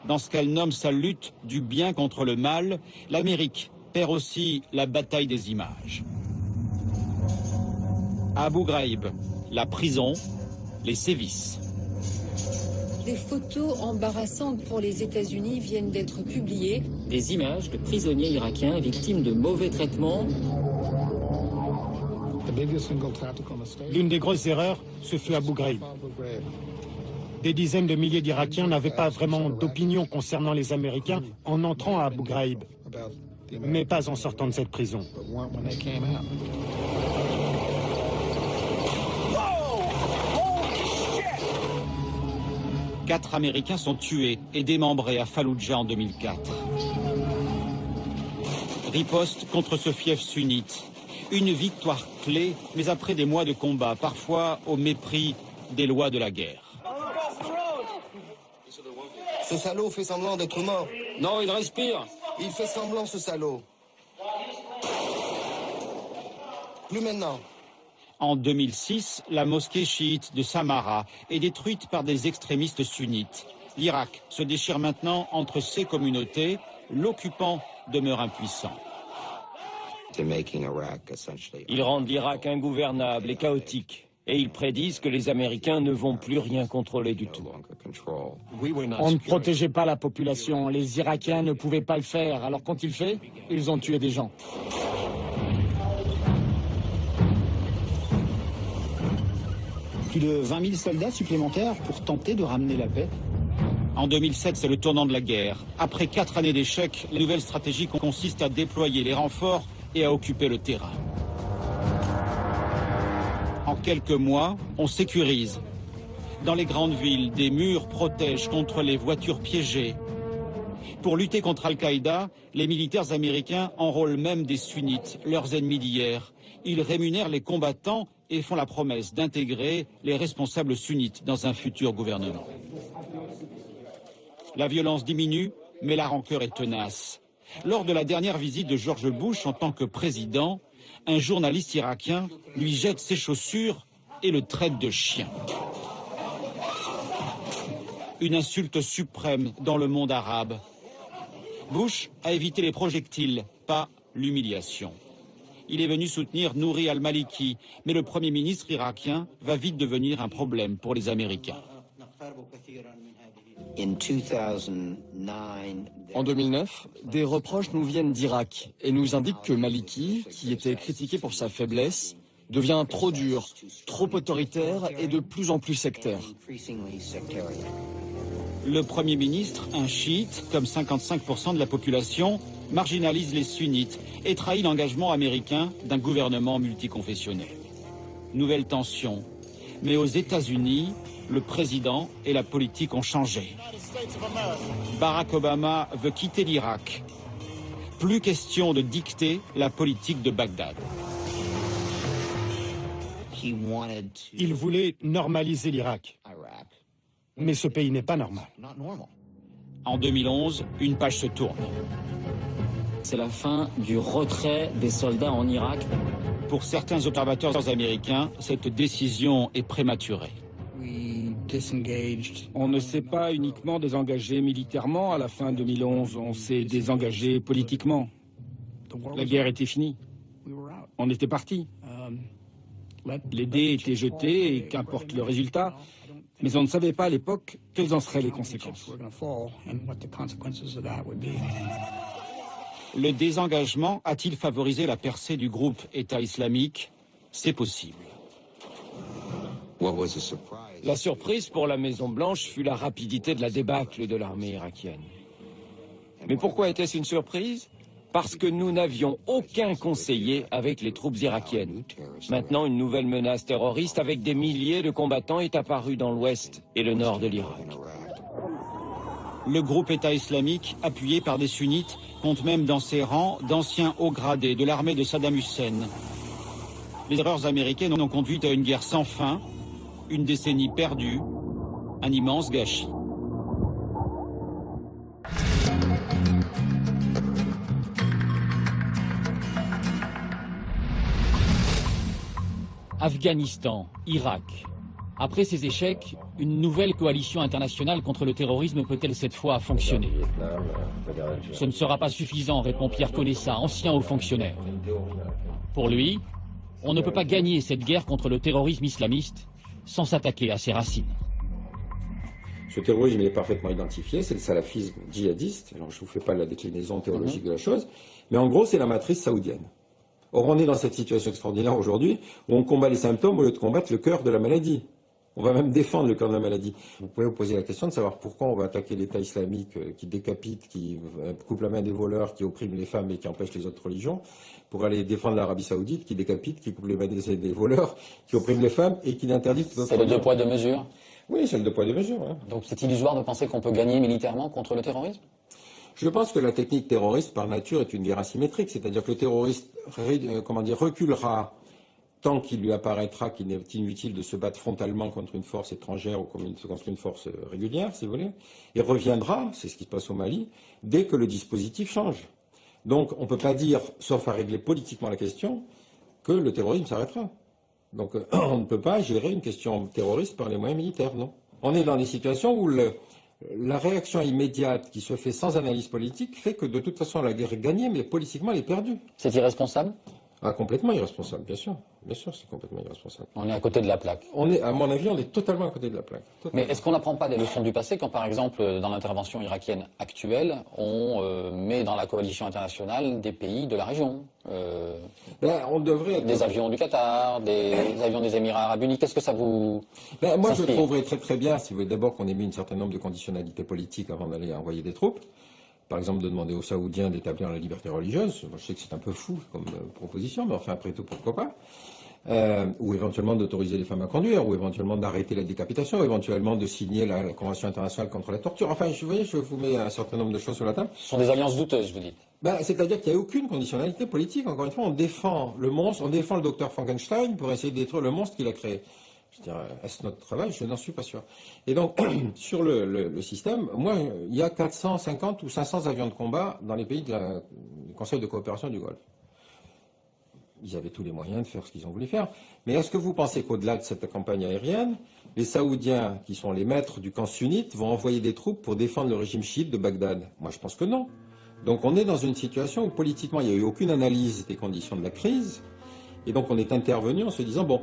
Dans ce qu'elle nomme sa lutte du bien contre le mal, l'Amérique perd aussi la bataille des images. Abu Ghraib, la prison, les sévices. Des photos embarrassantes pour les États-Unis viennent d'être publiées. Des images de prisonniers irakiens victimes de mauvais traitements. L'une des grosses erreurs, ce fut Abu Ghraib. Des dizaines de milliers d'Irakiens n'avaient pas vraiment d'opinion concernant les Américains en entrant à Abu Ghraib, mais pas en sortant de cette prison. Quatre Américains sont tués et démembrés à Falloujah en 2004. Riposte contre ce fief sunnite. Une victoire clé, mais après des mois de combat, parfois au mépris des lois de la guerre. Ce salaud fait semblant d'être mort. Non, il respire. Il fait semblant, ce salaud. Plus maintenant. En 2006, la mosquée chiite de Samara est détruite par des extrémistes sunnites. L'Irak se déchire maintenant entre ces communautés. L'occupant demeure impuissant. Ils rendent l'Irak ingouvernable et chaotique. Et ils prédisent que les Américains ne vont plus rien contrôler du tout. On ne protégeait pas la population. Les Irakiens ne pouvaient pas le faire. Alors qu'ont-ils fait? Ils ont tué des gens. Plus de 20 000 soldats supplémentaires pour tenter de ramener la paix. En 2007, c'est le tournant de la guerre. Après 4 années d'échecs, la nouvelle stratégie consiste à déployer les renforts et à occuper le terrain. En quelques mois, on sécurise. Dans les grandes villes, des murs protègent contre les voitures piégées. Pour lutter contre Al-Qaïda, les militaires américains enrôlent même des sunnites, leurs ennemis d'hier. Ils rémunèrent les combattants et font la promesse d'intégrer les responsables sunnites dans un futur gouvernement. La violence diminue, mais la rancœur est tenace. Lors de la dernière visite de George Bush en tant que président, un journaliste irakien lui jette ses chaussures et le traite de chien. Une insulte suprême dans le monde arabe. Bush a évité les projectiles, pas l'humiliation. Il est venu soutenir Nouri al-Maliki, mais le Premier ministre irakien va vite devenir un problème pour les Américains. En 2009, des reproches nous viennent d'Irak et nous indiquent que Maliki, qui était critiqué pour sa faiblesse, devient trop dur, trop autoritaire et de plus en plus sectaire. Le Premier ministre, un chiite, comme 55% de la population, marginalise les sunnites et trahit l'engagement américain d'un gouvernement multiconfessionnel. Nouvelle tension. Mais aux États-Unis, le président et la politique ont changé. Barack Obama veut quitter l'Irak. Plus question de dicter la politique de Bagdad. Il voulait normaliser l'Irak. Mais ce pays n'est pas normal. En 2011, une page se tourne. C'est la fin du retrait des soldats en Irak. Pour certains observateurs américains, cette décision est prématurée. On ne s'est pas uniquement désengagé militairement à la fin 2011, on s'est désengagé politiquement. La guerre était finie. On était parti. Les dés étaient jetés et qu'importe le résultat, mais on ne savait pas à l'époque quelles en seraient les conséquences. Le désengagement a-t-il favorisé la percée du groupe État islamique? C'est possible. La surprise pour la Maison-Blanche fut la rapidité de la débâcle de l'armée irakienne. Mais pourquoi était-ce une surprise? parce que nous n'avions aucun conseiller avec les troupes irakiennes. Maintenant, une nouvelle menace terroriste avec des milliers de combattants est apparue dans l'ouest et le nord de l'Irak. Le groupe État islamique, appuyé par des sunnites, compte même dans ses rangs d'anciens hauts gradés de l'armée de Saddam Hussein. Les erreurs américaines ont conduit à une guerre sans fin, une décennie perdue, un immense gâchis. Afghanistan, Irak. Après ces échecs, une nouvelle coalition internationale contre le terrorisme peut-elle cette fois fonctionner? Ce ne sera pas suffisant, répond Pierre Conessa, ancien haut fonctionnaire. Pour lui, on ne peut pas gagner cette guerre contre le terrorisme islamiste sans s'attaquer à ses racines. Ce terrorisme est parfaitement identifié, c'est le salafisme djihadiste. Alors je ne vous fais pas la déclinaison théologique de la chose, mais en gros c'est la matrice saoudienne. Or on est dans cette situation extraordinaire aujourd'hui où on combat les symptômes au lieu de combattre le cœur de la maladie. On va même défendre le cœur de la maladie. Vous pouvez vous poser la question de savoir pourquoi on va attaquer l'État islamique qui décapite, qui coupe la main des voleurs, qui opprime les femmes et qui empêche les autres religions, pour aller défendre l'Arabie Saoudite qui décapite, qui coupe les mains des voleurs, qui opprime les femmes et qui n'interdit pas. C'est le deux poids deux mesures. Oui, c'est le deux poids deux mesures. Hein. Donc c'est illusoire de penser qu'on peut gagner militairement contre le terrorisme? Je pense que la technique terroriste par nature est une guerre asymétrique, c'est-à-dire que le terroriste reculera tant qu'il lui apparaîtra qu'il est inutile de se battre frontalement contre une force étrangère ou contre une force régulière, si vous voulez, et reviendra, c'est ce qui se passe au Mali, dès que le dispositif change. Donc on ne peut pas dire, sauf à régler politiquement la question, que le terrorisme s'arrêtera. Donc on ne peut pas gérer une question terroriste par les moyens militaires, non. On est dans des situations où la réaction immédiate qui se fait sans analyse politique fait que de toute façon la guerre est gagnée, mais politiquement elle est perdue. C'est irresponsable? Ah, complètement irresponsable, bien sûr. Bien sûr, c'est complètement irresponsable. On est à côté de la plaque. À mon avis, on est totalement à côté de la plaque. Totalement. Mais est-ce qu'on n'apprend pas des leçons du passé quand, par exemple, dans l'intervention irakienne actuelle, on met dans la coalition internationale des pays de la région on devrait... Des avions du Qatar, des avions des Émirats Arabes Unis, qu'est-ce que ça vous... Moi, je trouverais très très bien, si vous voulez, d'abord qu'on ait mis un certain nombre de conditionnalités politiques avant d'aller envoyer des troupes. Par exemple, de demander aux Saoudiens d'établir la liberté religieuse. Je sais que c'est un peu fou comme proposition, mais enfin, après tout, pourquoi pas. Ou éventuellement d'autoriser les femmes à conduire, ou éventuellement d'arrêter la décapitation, ou éventuellement de signer la Convention internationale contre la torture. Enfin, je vous mets un certain nombre de choses sur la table. Ce sont des alliances douteuses, vous dites. C'est-à-dire qu'il n'y a aucune conditionnalité politique. Encore une fois, on défend le monstre, on défend le docteur Frankenstein pour essayer de détruire le monstre qu'il a créé. Je dirais, est-ce notre travail? Je n'en suis pas sûr. Et donc, sur le système, moi, il y a 450 ou 500 avions de combat dans les pays du Conseil de coopération du Golfe. Ils avaient tous les moyens de faire ce qu'ils ont voulu faire. Mais est-ce que vous pensez qu'au-delà de cette campagne aérienne, les Saoudiens, qui sont les maîtres du camp sunnite, vont envoyer des troupes pour défendre le régime chiite de Bagdad? Moi, je pense que non. Donc, on est dans une situation où, politiquement, il n'y a eu aucune analyse des conditions de la crise. Et donc, on est intervenu en se disant, bon,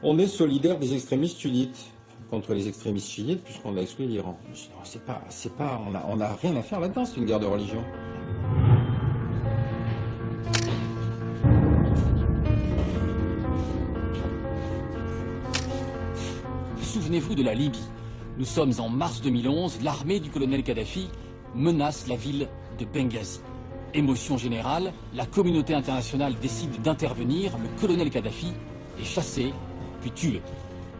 on est solidaire des extrémistes sunnites contre les extrémistes chiites puisqu'on a exclu l'Iran. On n'a rien à faire là-dedans, c'est une guerre de religion. Souvenez-vous de la Libye. Nous sommes en mars 2011, l'armée du colonel Kadhafi menace la ville de Benghazi. Émotion générale, la communauté internationale décide d'intervenir, le colonel Kadhafi est chassé, puis tué.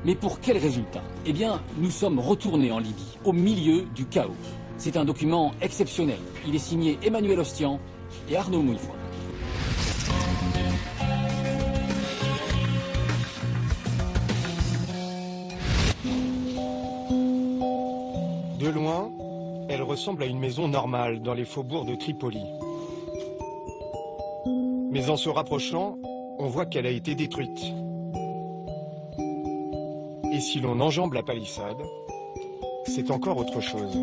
Mais pour quel résultat? Eh bien, nous sommes retournés en Libye, au milieu du chaos. C'est un document exceptionnel. Il est signé Emmanuel Ostian et Arnaud Mouillefoy. De loin, elle ressemble à une maison normale dans les faubourgs de Tripoli. Mais en se rapprochant, on voit qu'elle a été détruite. Et si l'on enjambe la palissade, c'est encore autre chose.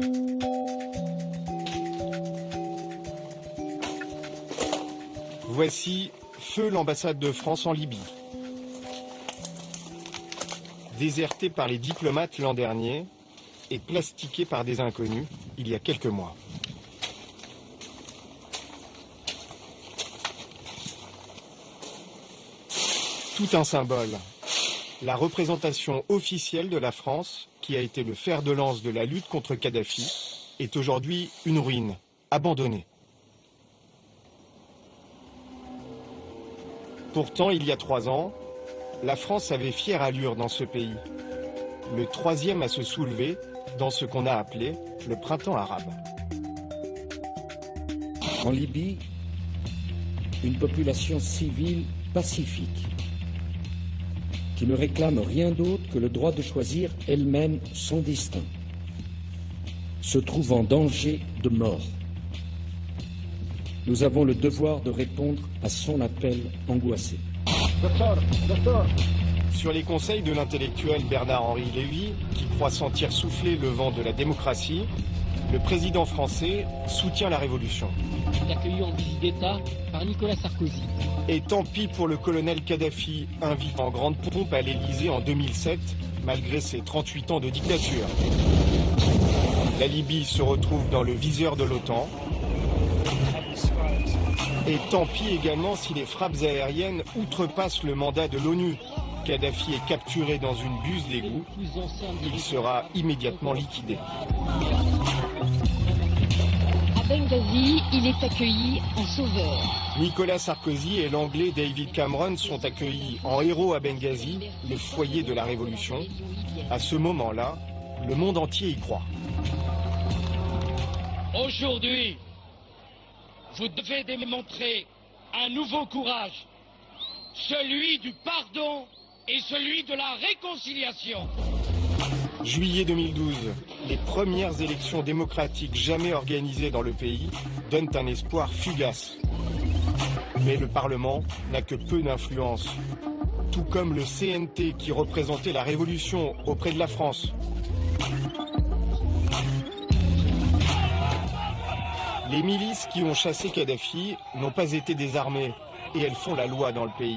Voici feu l'ambassade de France en Libye. Désertée par les diplomates l'an dernier et plastiquée par des inconnus il y a quelques mois. Tout un symbole. La représentation officielle de la France, qui a été le fer de lance de la lutte contre Kadhafi, est aujourd'hui une ruine, abandonnée. Pourtant, il y a 3 ans, la France avait fière allure dans ce pays. Le 3e à se soulever dans ce qu'on a appelé le printemps arabe. En Libye, une population civile pacifique qui ne réclame rien d'autre que le droit de choisir elle-même son destin, se trouve en danger de mort. Nous avons le devoir de répondre à son appel angoissé. Sur les conseils de l'intellectuel Bernard-Henri Lévy, qui croit sentir souffler le vent de la démocratie, le président français soutient la révolution. Il est accueilli en visite d'État par Nicolas Sarkozy. Et tant pis pour le colonel Kadhafi, invité en grande pompe à l'Élysée en 2007, malgré ses 38 ans de dictature. La Libye se retrouve dans le viseur de l'OTAN. Et tant pis également si les frappes aériennes outrepassent le mandat de l'ONU. Kadhafi est capturé dans une buse d'égout. Il sera immédiatement liquidé. À Benghazi, il est accueilli en sauveur. Nicolas Sarkozy et l'Anglais David Cameron sont accueillis en héros à Benghazi, le foyer de la révolution. À ce moment-là, le monde entier y croit. Aujourd'hui, vous devez démontrer un nouveau courage, celui du pardon et celui de la réconciliation. Juillet 2012, les premières élections démocratiques jamais organisées dans le pays donnent un espoir fugace. Mais le Parlement n'a que peu d'influence, tout comme le CNT qui représentait la révolution auprès de la France. Les milices qui ont chassé Kadhafi n'ont pas été désarmées et elles font la loi dans le pays.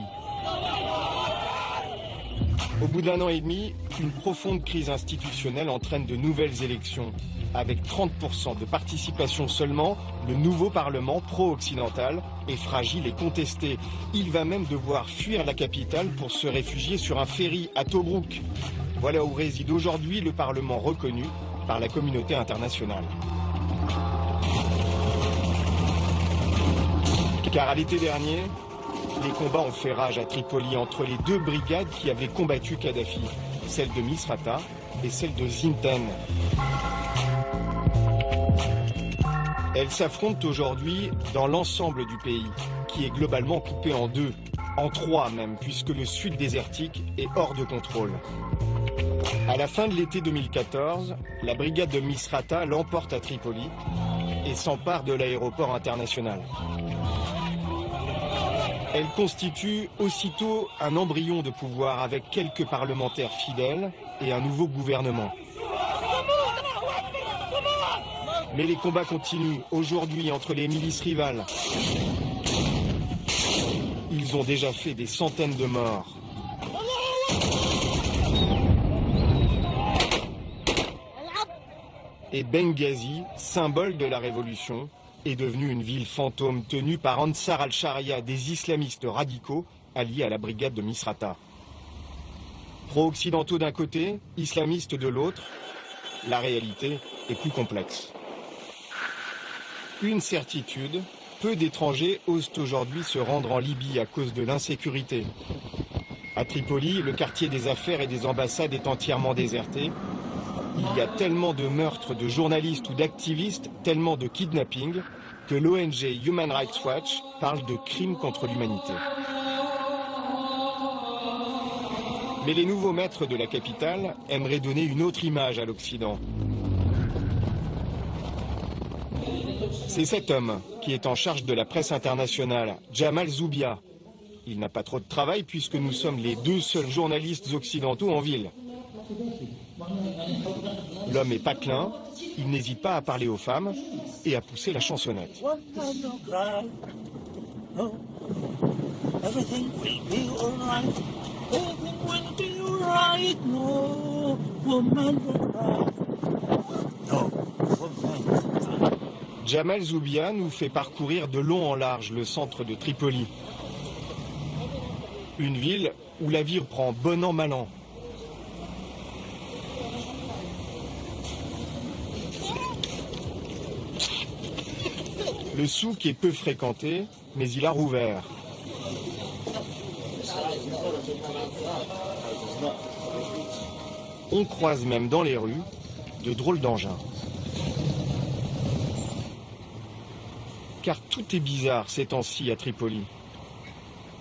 Au bout d'1 an et demi, une profonde crise institutionnelle entraîne de nouvelles élections. Avec 30% de participation seulement, le nouveau Parlement pro-occidental est fragile et contesté. Il va même devoir fuir la capitale pour se réfugier sur un ferry à Tobrouk. Voilà où réside aujourd'hui le Parlement reconnu par la communauté internationale. Car à l'été dernier, les combats ont fait rage à Tripoli entre les 2 brigades qui avaient combattu Kadhafi, celle de Misrata et celle de Zintan. Elles s'affrontent aujourd'hui dans l'ensemble du pays, qui est globalement coupé en 2, en 3 même, puisque le sud désertique est hors de contrôle. À la fin de l'été 2014, la brigade de Misrata l'emporte à Tripoli et s'empare de l'aéroport international. Elle constitue aussitôt un embryon de pouvoir avec quelques parlementaires fidèles et un nouveau gouvernement. Mais les combats continuent aujourd'hui entre les milices rivales. Ils ont déjà fait des centaines de morts. Et Benghazi, symbole de la révolution, est devenue une ville fantôme tenue par Ansar al-Sharia, des islamistes radicaux alliés à la brigade de Misrata. Pro-occidentaux d'un côté, islamistes de l'autre, la réalité est plus complexe. Une certitude, peu d'étrangers osent aujourd'hui se rendre en Libye à cause de l'insécurité. À Tripoli, le quartier des affaires et des ambassades est entièrement déserté. Il y a tellement de meurtres de journalistes ou d'activistes, tellement de kidnappings, que l'ONG Human Rights Watch parle de crimes contre l'humanité. Mais les nouveaux maîtres de la capitale aimeraient donner une autre image à l'Occident. C'est cet homme qui est en charge de la presse internationale, Jamal Zoubia. Il n'a pas trop de travail puisque nous sommes les 2 seuls journalistes occidentaux en ville. L'homme est patelin, il n'hésite pas à parler aux femmes et à pousser la chansonnette. Jamal Zoubia nous fait parcourir de long en large le centre de Tripoli. Une ville où la vie reprend bon an mal an. Le souk est peu fréquenté, mais il a rouvert. On croise même dans les rues de drôles d'engins. Car tout est bizarre ces temps-ci à Tripoli.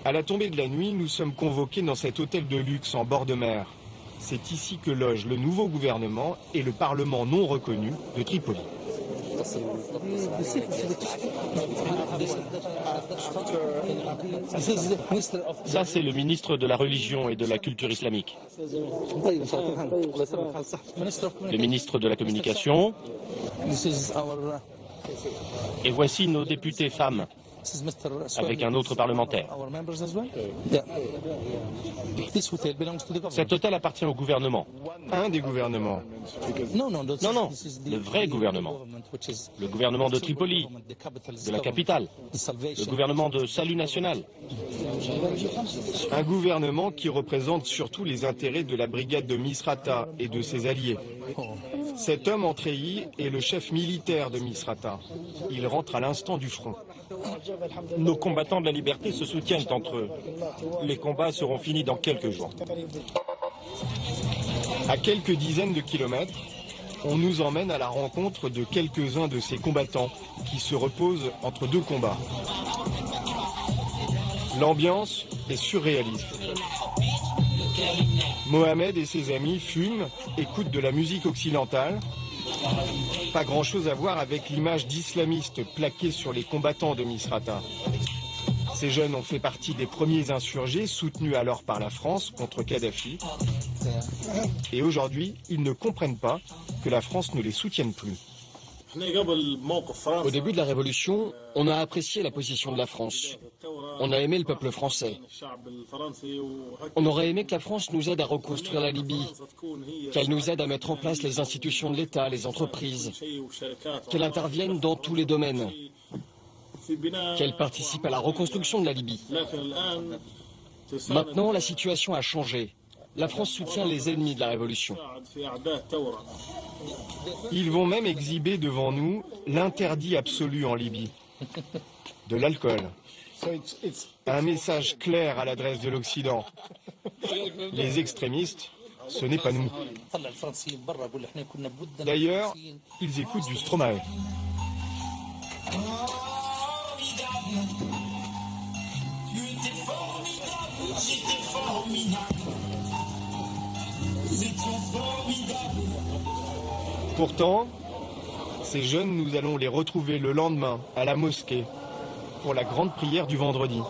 À la tombée de la nuit, nous sommes convoqués dans cet hôtel de luxe en bord de mer. C'est ici que loge le nouveau gouvernement et le parlement non reconnu de Tripoli. Ça, c'est le ministre de la Religion et de la Culture islamique. Le ministre de la Communication. Et voici nos députés femmes, avec un autre parlementaire. Cet hôtel appartient au gouvernement. Un des gouvernements. Non, le vrai gouvernement. Le gouvernement de Tripoli, de la capitale. Le gouvernement de salut national. Un gouvernement qui représente surtout les intérêts de la brigade de Misrata et de ses alliés. Cet homme en treillis est le chef militaire de Misrata. Il rentre à l'instant du front. Nos combattants de la liberté se soutiennent entre eux. Les combats seront finis dans quelques jours. À quelques dizaines de kilomètres, on nous emmène à la rencontre de quelques-uns de ces combattants qui se reposent entre deux combats. L'ambiance est surréaliste. Mohamed et ses amis fument, écoutent de la musique occidentale. Pas grand-chose à voir avec l'image d'islamistes plaqués sur les combattants de Misrata. Ces jeunes ont fait partie des premiers insurgés soutenus alors par la France contre Kadhafi. Et aujourd'hui, ils ne comprennent pas que la France ne les soutienne plus. Au début de la Révolution, on a apprécié la position de la France. On a aimé le peuple français. On aurait aimé que la France nous aide à reconstruire la Libye, qu'elle nous aide à mettre en place les institutions de l'État, les entreprises, qu'elle intervienne dans tous les domaines, qu'elle participe à la reconstruction de la Libye. Maintenant, la situation a changé. La France soutient les ennemis de la Révolution. Ils vont même exhiber devant nous l'interdit absolu en Libye, de l'alcool. Un message clair à l'adresse de l'Occident. Les extrémistes, ce n'est pas nous. D'ailleurs, ils écoutent du Stromae. Pourtant, ces jeunes, nous allons les retrouver le lendemain à la mosquée pour la grande prière du vendredi.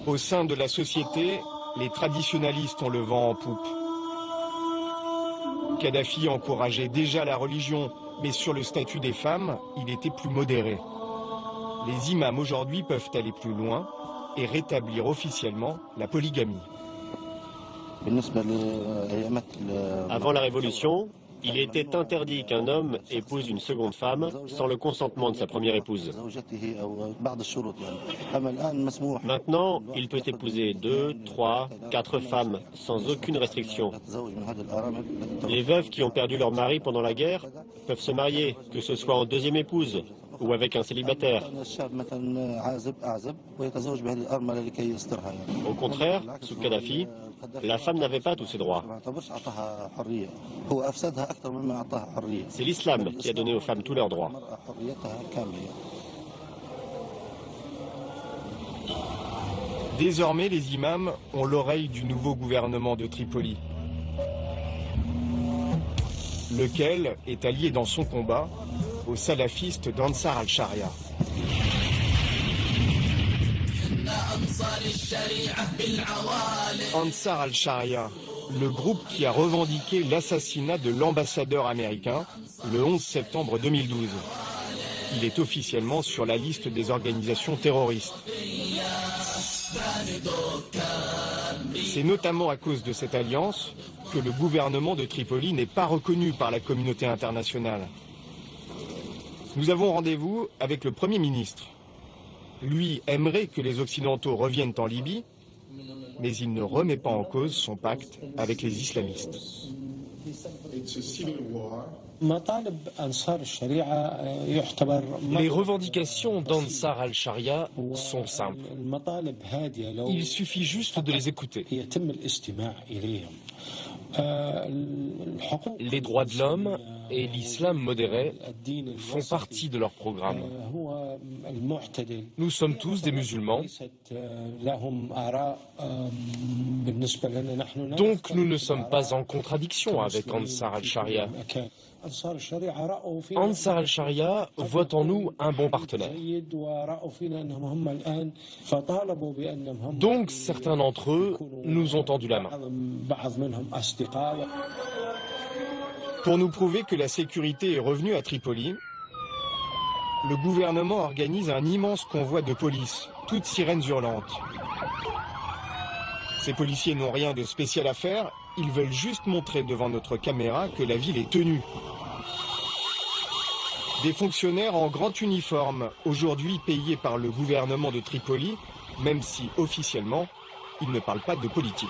Au sein de la société, les traditionalistes ont le vent en poupe. Kadhafi encourageait déjà la religion, mais sur le statut des femmes, il était plus modéré. Les imams aujourd'hui peuvent aller plus loin et rétablir officiellement la polygamie. Avant la Révolution, il était interdit qu'un homme épouse une seconde femme sans le consentement de sa première épouse. Maintenant, il peut épouser 2, 3, 4 femmes sans aucune restriction. Les veuves qui ont perdu leur mari pendant la guerre peuvent se marier, que ce soit en deuxième épouse ou avec un célibataire. Au contraire, sous Kadhafi, la femme n'avait pas tous ses droits. C'est l'islam qui a donné aux femmes tous leurs droits. Désormais, les imams ont l'oreille du nouveau gouvernement de Tripoli, lequel est allié dans son combat aux salafistes d'Ansar al-Sharia. Ansar al-Sharia, le groupe qui a revendiqué l'assassinat de l'ambassadeur américain le 11 septembre 2012. Il est officiellement sur la liste des organisations terroristes. C'est notamment à cause de cette alliance que le gouvernement de Tripoli n'est pas reconnu par la communauté internationale. Nous avons rendez-vous avec le Premier ministre. Lui aimerait que les Occidentaux reviennent en Libye, mais il ne remet pas en cause son pacte avec les islamistes. Les revendications d'Ansar al-Sharia sont simples. Il suffit juste de les écouter. Les droits de l'homme et l'islam modéré font partie de leur programme. Nous sommes tous des musulmans, donc nous ne sommes pas en contradiction avec Ansar al-Sharia. Ansar al-Sharia voit en nous un bon partenaire. Donc certains d'entre eux nous ont tendu la main. Pour nous prouver que la sécurité est revenue à Tripoli, le gouvernement organise un immense convoi de police, toutes sirènes hurlantes. Ces policiers n'ont rien de spécial à faire, ils veulent juste montrer devant notre caméra que la ville est tenue. Des fonctionnaires en grand uniforme, aujourd'hui payés par le gouvernement de Tripoli, même si officiellement, ils ne parlent pas de politique.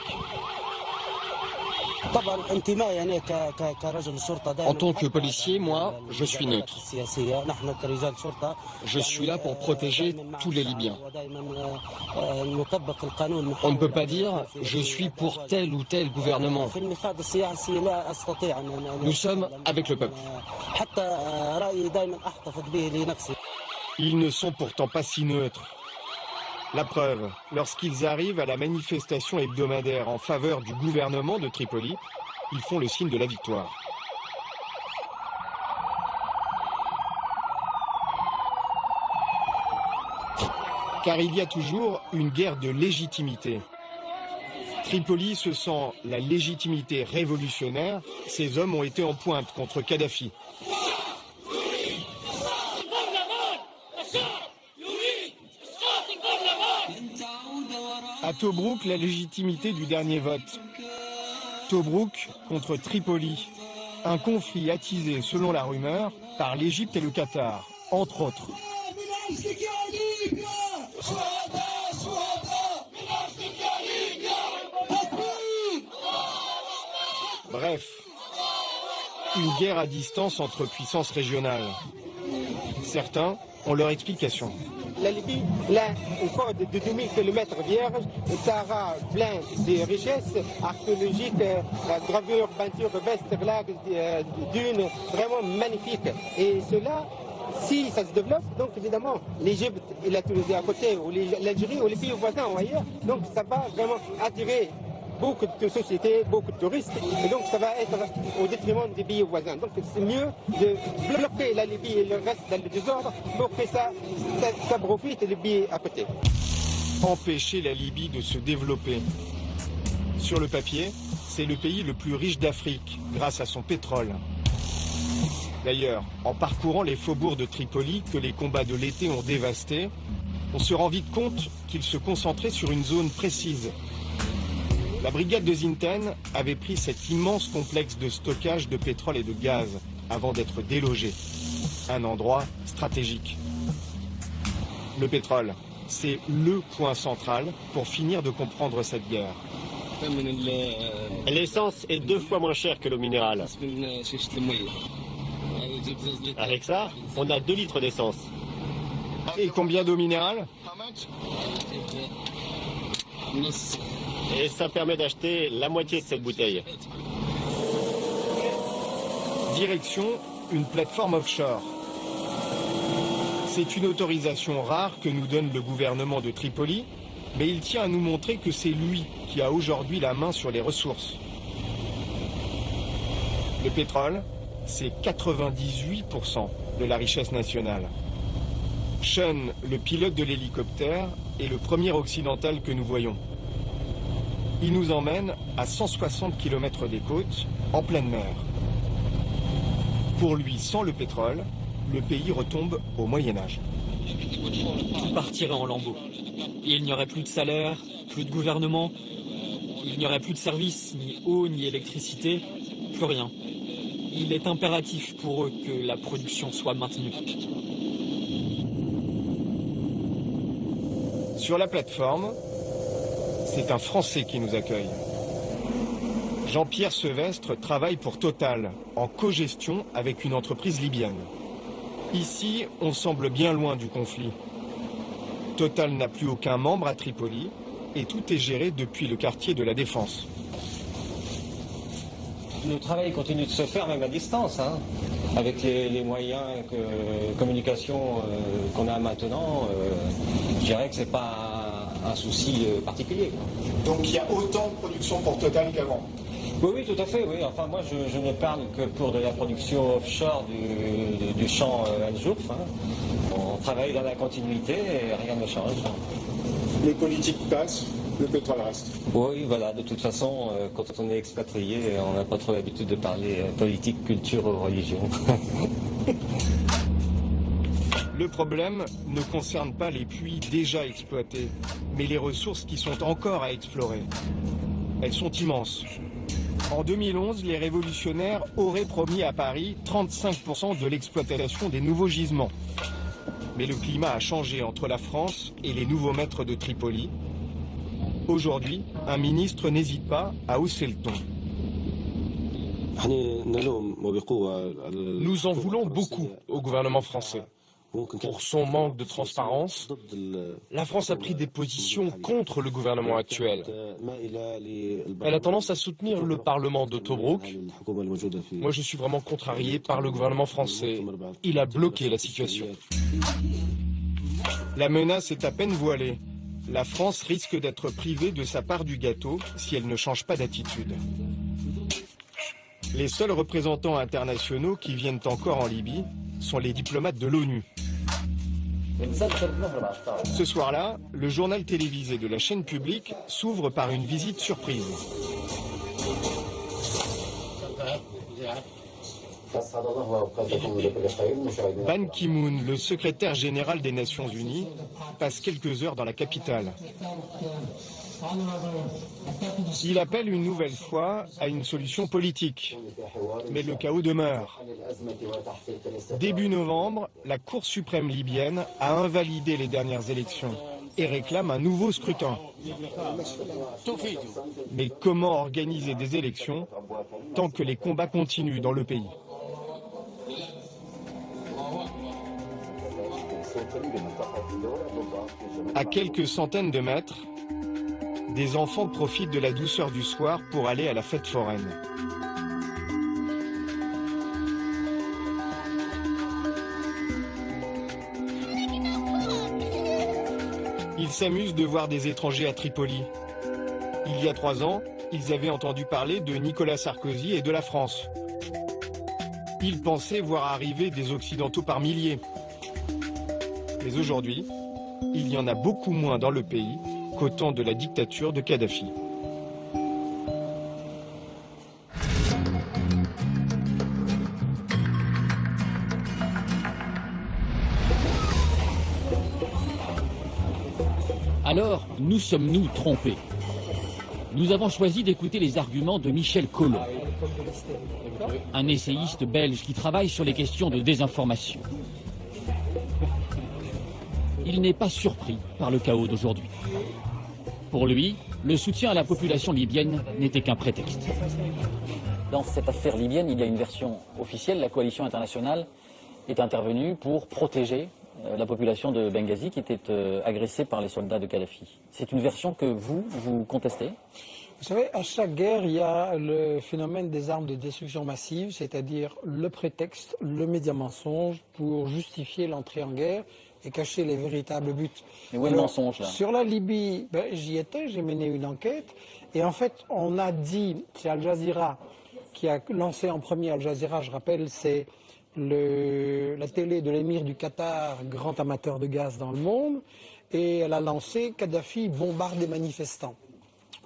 En tant que policier, moi, je suis neutre. Je suis là pour protéger tous les Libyens. On ne peut pas dire « je suis pour tel ou tel gouvernement ». Nous sommes avec le peuple. Ils ne sont pourtant pas si neutres. La preuve, lorsqu'ils arrivent à la manifestation hebdomadaire en faveur du gouvernement de Tripoli, ils font le signe de la victoire. Car il y a toujours une guerre de légitimité. Tripoli se sent la légitimité révolutionnaire, ses hommes ont été en pointe contre Kadhafi. À Tobrouk, la légitimité du dernier vote. Tobrouk contre Tripoli. Un conflit attisé, selon la rumeur, par l'Égypte et le Qatar, entre autres. Bref, une guerre à distance entre puissances régionales. Certains ont leur explication. La Libye, là, une côte de 2000 km vierge, le Sahara plein de richesses archéologiques, gravures, peintures, vestes, dunes, vraiment magnifiques. Et cela, si ça se développe, donc évidemment, l'Égypte et la Tunisie à côté, ou l'Algérie, ou les pays voisins ou ailleurs, donc ça va vraiment attirer beaucoup de sociétés, beaucoup de touristes, et donc ça va être au détriment des pays voisins. Donc c'est mieux de bloquer la Libye et le reste dans le désordre pour que ça profite les pays à côté. Empêcher la Libye de se développer. Sur le papier, c'est le pays le plus riche d'Afrique, grâce à son pétrole. D'ailleurs, en parcourant les faubourgs de Tripoli que les combats de l'été ont dévastés, on se rend vite compte qu'ils se concentraient sur une zone précise. La brigade de Zintan avait pris cet immense complexe de stockage de pétrole et de gaz avant d'être délogée. Un endroit stratégique. Le pétrole, c'est le point central pour finir de comprendre cette guerre. L'essence est 2 fois moins chère que l'eau minérale. Avec ça, on a 2 litres d'essence. Et combien d'eau minérale ? Et ça permet d'acheter la moitié de cette bouteille. Direction, une plateforme offshore. C'est une autorisation rare que nous donne le gouvernement de Tripoli, mais il tient à nous montrer que c'est lui qui a aujourd'hui la main sur les ressources. Le pétrole, c'est 98% de la richesse nationale. Sean, le pilote de l'hélicoptère, est le premier occidental que nous voyons. Il nous emmène à 160 km des côtes, en pleine mer. Pour lui, sans le pétrole, le pays retombe au Moyen-Âge. Tout partirait en lambeaux. Il n'y aurait plus de salaire, plus de gouvernement, il n'y aurait plus de services, ni eau, ni électricité, plus rien. Il est impératif pour eux que la production soit maintenue. Sur la plateforme, c'est un Français qui nous accueille. Jean-Pierre Sevestre travaille pour Total, en cogestion avec une entreprise libyenne. Ici, on semble bien loin du conflit. Total n'a plus aucun membre à Tripoli et tout est géré depuis le quartier de la Défense. Le travail continue de se faire même à distance, hein, avec les moyens de communication qu'on a maintenant. Je dirais que ce n'est pas un souci particulier. Donc il y a autant de production pour Total qu'avant? Oui, tout à fait, oui. Enfin, moi, je ne parle que pour de la production offshore du champ Al-Jouf. Hein. On travaille dans la continuité et rien ne change. Les politiques passent, le pétrole reste. Oui, voilà. De toute façon, quand on est expatrié, on n'a pas trop l'habitude de parler politique, culture ou religion. Le problème ne concerne pas les puits déjà exploités, mais les ressources qui sont encore à explorer. Elles sont immenses. En 2011, les révolutionnaires auraient promis à Paris 35% de l'exploitation des nouveaux gisements. Mais le climat a changé entre la France et les nouveaux maîtres de Tripoli. Aujourd'hui, un ministre n'hésite pas à hausser le ton. Nous en voulons beaucoup au gouvernement français. Pour son manque de transparence, la France a pris des positions contre le gouvernement actuel. Elle a tendance à soutenir le Parlement de Tobrouk. Moi, je suis vraiment contrarié par le gouvernement français. Il a bloqué la situation. La menace est à peine voilée. La France risque d'être privée de sa part du gâteau si elle ne change pas d'attitude. Les seuls représentants internationaux qui viennent encore en Libye sont les diplomates de l'ONU. Ce soir-là, le journal télévisé de la chaîne publique s'ouvre par une visite surprise. Ban Ki-moon, le secrétaire général des Nations Unies, passe quelques heures dans la capitale. Il appelle une nouvelle fois à une solution politique, mais le chaos demeure. Début novembre, la Cour suprême libyenne a invalidé les dernières élections et réclame un nouveau scrutin. Mais comment organiser des élections tant que les combats continuent dans le pays? À quelques centaines de mètres, des enfants profitent de la douceur du soir pour aller à la fête foraine. Ils s'amusent de voir des étrangers à Tripoli. Il y a 3 ans, ils avaient entendu parler de Nicolas Sarkozy et de la France. Ils pensaient voir arriver des Occidentaux par milliers. Mais aujourd'hui, il y en a beaucoup moins dans le pays qu'au temps de la dictature de Kadhafi. Alors, nous sommes-nous trompés? Nous avons choisi d'écouter les arguments de Michel Collomb, un essayiste belge qui travaille sur les questions de désinformation. Il n'est pas surpris par le chaos d'aujourd'hui. Pour lui, le soutien à la population libyenne n'était qu'un prétexte. Dans cette affaire libyenne, il y a une version officielle. La coalition internationale est intervenue pour protéger la population de Benghazi qui était agressée par les soldats de Kadhafi. C'est une version que vous contestez? Vous savez, à chaque guerre, il y a le phénomène des armes de destruction massive, c'est-à-dire le prétexte, le média mensonge pour justifier l'entrée en guerre et cacher les véritables buts. Mais où est le mensonge, là? Sur la Libye, j'y étais, j'ai mené une enquête, et en fait, on a dit, c'est Al Jazeera qui a lancé en premier. Al Jazeera, je rappelle, c'est la télé de l'émir du Qatar, grand amateur de gaz dans le monde, et elle a lancé Kadhafi bombarde les manifestants.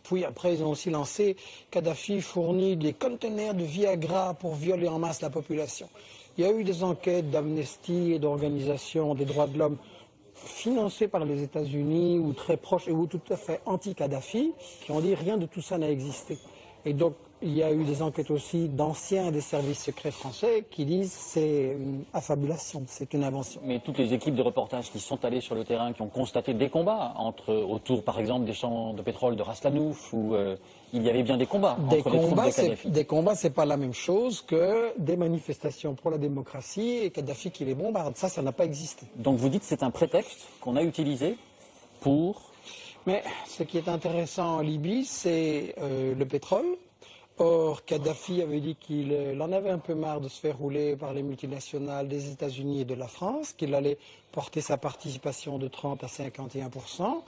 Puis après, ils ont aussi lancé Kadhafi fournit des conteneurs de Viagra pour violer en masse la population. Il y a eu des enquêtes d'Amnesty et d'organisations des droits de l'homme financées par les États-Unis ou très proches ou tout à fait anti-Kadhafi qui ont dit rien de tout ça n'a existé. Et donc, il y a eu des enquêtes aussi d'anciens des services secrets français qui disent c'est une affabulation, c'est une invention. Mais toutes les équipes de reportage qui sont allées sur le terrain, qui ont constaté des combats autour, par exemple, des champs de pétrole de Ras Lanouf ou Il y avait bien des combats entre les troupes de Kadhafi. Des combats, c'est pas la même chose que des manifestations pour la démocratie et Kadhafi qui les bombarde. Ça n'a pas existé. Donc vous dites que c'est un prétexte qu'on a utilisé pour... Mais ce qui est intéressant en Libye, c'est le pétrole. Or, Kadhafi avait dit qu'il en avait un peu marre de se faire rouler par les multinationales des États-Unis et de la France, qu'il allait porter sa participation de 30 à 51%,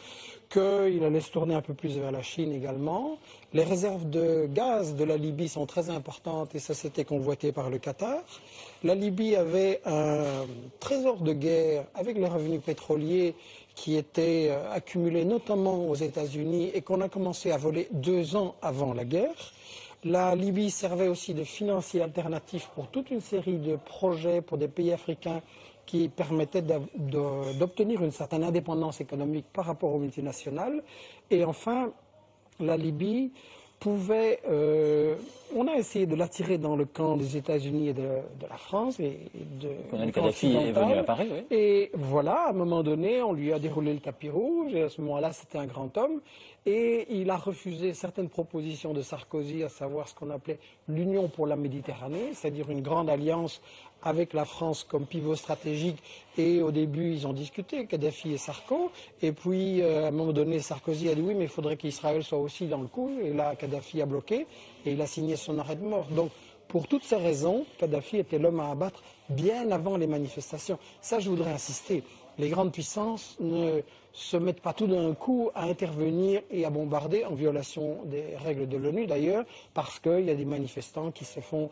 qu'il allait se tourner un peu plus vers la Chine également. Les réserves de gaz de la Libye sont très importantes et ça s'était convoité par le Qatar. La Libye avait un trésor de guerre avec les revenus pétroliers qui étaient accumulés notamment aux États-Unis et qu'on a commencé à voler 2 ans avant la guerre. La Libye servait aussi de financier alternatif pour toute une série de projets pour des pays africains qui permettaient d'obtenir une certaine indépendance économique par rapport aux multinationales. Et enfin, la Libye pouvait... on a essayé de l'attirer dans le camp des États-Unis et de la France et de... Colonel Kadhafi est venu à Paris, oui. Et voilà, à un moment donné, on lui a déroulé le tapis rouge, et à ce moment-là, c'était un grand homme, et il a refusé certaines propositions de Sarkozy, à savoir ce qu'on appelait l'Union pour la Méditerranée, c'est-à-dire une grande alliance avec la France comme pivot stratégique. Et au début, ils ont discuté, Kadhafi et Sarko. Et puis, à un moment donné, Sarkozy a dit oui, mais il faudrait qu'Israël soit aussi dans le coup. Et là, Kadhafi a bloqué et il a signé son arrêt de mort. Donc, pour toutes ces raisons, Kadhafi était l'homme à abattre bien avant les manifestations. Ça, je voudrais insister. Les grandes puissances ne se mettent pas tout d'un coup à intervenir et à bombarder en violation des règles de l'ONU d'ailleurs, parce qu'il y a des manifestants qui se font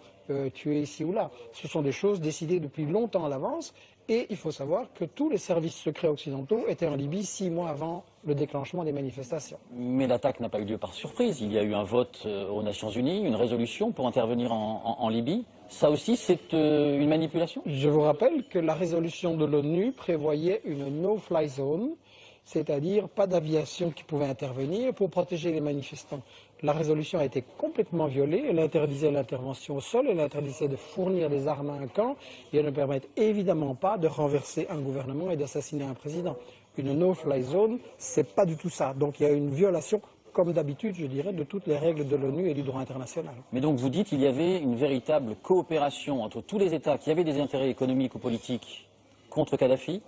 tuer ici ou là. Ce sont des choses décidées depuis longtemps à l'avance et il faut savoir que tous les services secrets occidentaux étaient en Libye 6 mois avant le déclenchement des manifestations. Mais l'attaque n'a pas eu lieu par surprise. Il y a eu un vote aux Nations Unies, une résolution pour intervenir en Libye. Ça aussi, c'est une manipulation? Je vous rappelle que la résolution de l'ONU prévoyait une no-fly zone, c'est-à-dire pas d'aviation qui pouvait intervenir pour protéger les manifestants. La résolution a été complètement violée, elle interdisait l'intervention au sol, elle interdisait de fournir des armes à un camp et elle ne permet évidemment pas de renverser un gouvernement et d'assassiner un président. Une no-fly zone, c'est pas du tout ça. Donc il y a une violation, comme d'habitude, je dirais, de toutes les règles de l'ONU et du droit international. Mais donc vous dites qu'il y avait une véritable coopération entre tous les États qui avaient des intérêts économiques ou politiques contre Kadhafi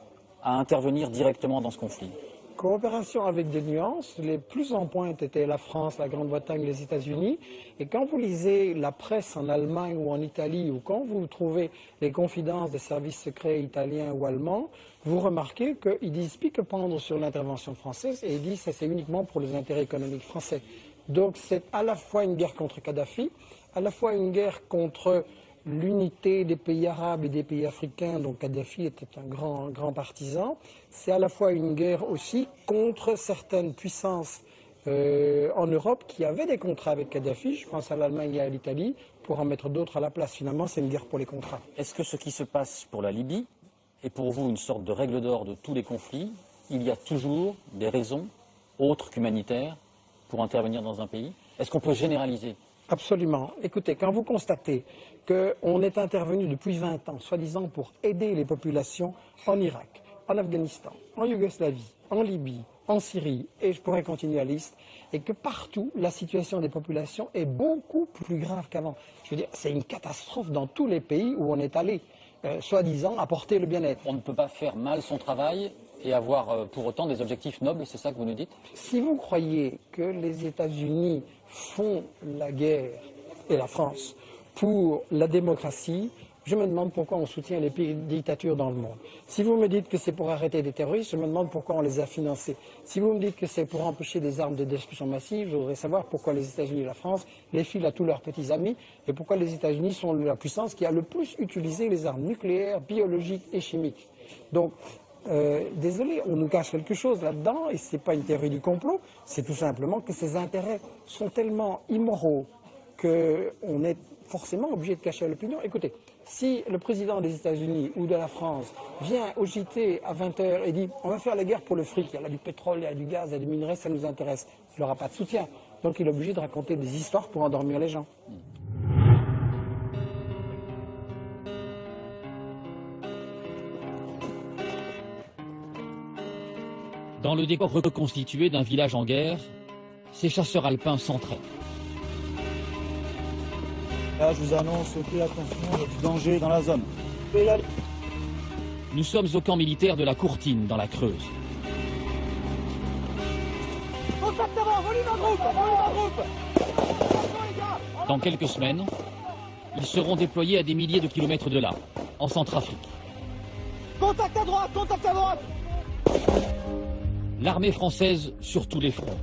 à intervenir directement dans ce conflit. Coopération avec des nuances. Les plus en pointe étaient la France, la Grande-Bretagne, les États-Unis. Et quand vous lisez la presse en Allemagne ou en Italie, ou quand vous trouvez les confidences des services secrets italiens ou allemands, vous remarquez qu'ils disent pique-pendre sur l'intervention française et ils disent que c'est uniquement pour les intérêts économiques français. Donc c'est à la fois une guerre contre Kadhafi, à la fois une guerre contre l'unité des pays arabes et des pays africains, dont Kadhafi était un grand partisan. C'est à la fois une guerre aussi contre certaines puissances en Europe qui avaient des contrats avec Kadhafi, je pense à l'Allemagne et à l'Italie, pour en mettre d'autres à la place. Finalement, c'est une guerre pour les contrats. Est-ce que ce qui se passe pour la Libye est pour vous une sorte de règle d'or de tous les conflits? Il y a toujours des raisons autres qu'humanitaires pour intervenir dans un pays? Est-ce qu'on peut généraliser? Absolument. Écoutez, quand vous constatez qu'on est intervenu depuis 20 ans, soi-disant pour aider les populations en Irak, en Afghanistan, en Yougoslavie, en Libye, en Syrie, et je pourrais continuer la liste, et que partout, la situation des populations est beaucoup plus grave qu'avant. Je veux dire, c'est une catastrophe dans tous les pays où on est allé, soi-disant apporter le bien-être. On ne peut pas faire mal son travail et avoir pour autant des objectifs nobles, c'est ça que vous nous dites? Si vous croyez que les États-Unis font la guerre, et la France, pour la démocratie, je me demande pourquoi on soutient les pays dictatures dans le monde. Si vous me dites que c'est pour arrêter des terroristes, je me demande pourquoi on les a financés. Si vous me dites que c'est pour empêcher des armes de destruction massive, je voudrais savoir pourquoi les États-Unis et la France les filent à tous leurs petits amis et pourquoi les États-Unis sont la puissance qui a le plus utilisé les armes nucléaires, biologiques et chimiques. Donc, désolé, on nous cache quelque chose là-dedans et ce n'est pas une théorie du complot, c'est tout simplement que ces intérêts sont tellement immoraux qu'on est forcément obligé de cacher l'opinion. Écoutez, si le président des États-Unis ou de la France vient au JT à 20h et dit on va faire la guerre pour le fric, il y a du pétrole, il y a du gaz, il y a du minerai, ça nous intéresse, il n'aura pas de soutien. Donc il est obligé de raconter des histoires pour endormir les gens. Dans le décor reconstitué d'un village en guerre, ces chasseurs alpins s'entraînent. Là, je vous annonce que attention, il y a du danger dans la zone. Nous sommes au camp militaire de la Courtine, dans la Creuse. Contact avant, volume en groupe. Dans quelques semaines, ils seront déployés à des milliers de kilomètres de là, en Centrafrique. Contact à droite, contact à droite. L'armée française sur tous les fronts.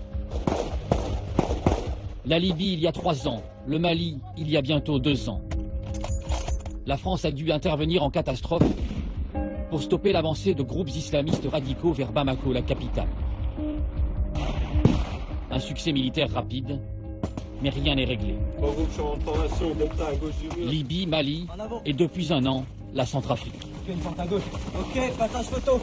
La Libye il y a 3 ans, le Mali il y a bientôt 2 ans. La France a dû intervenir en catastrophe pour stopper l'avancée de groupes islamistes radicaux vers Bamako, la capitale. Un succès militaire rapide, mais rien n'est réglé. Libye, Mali et depuis 1 an, la Centrafrique. Ok, passage photo.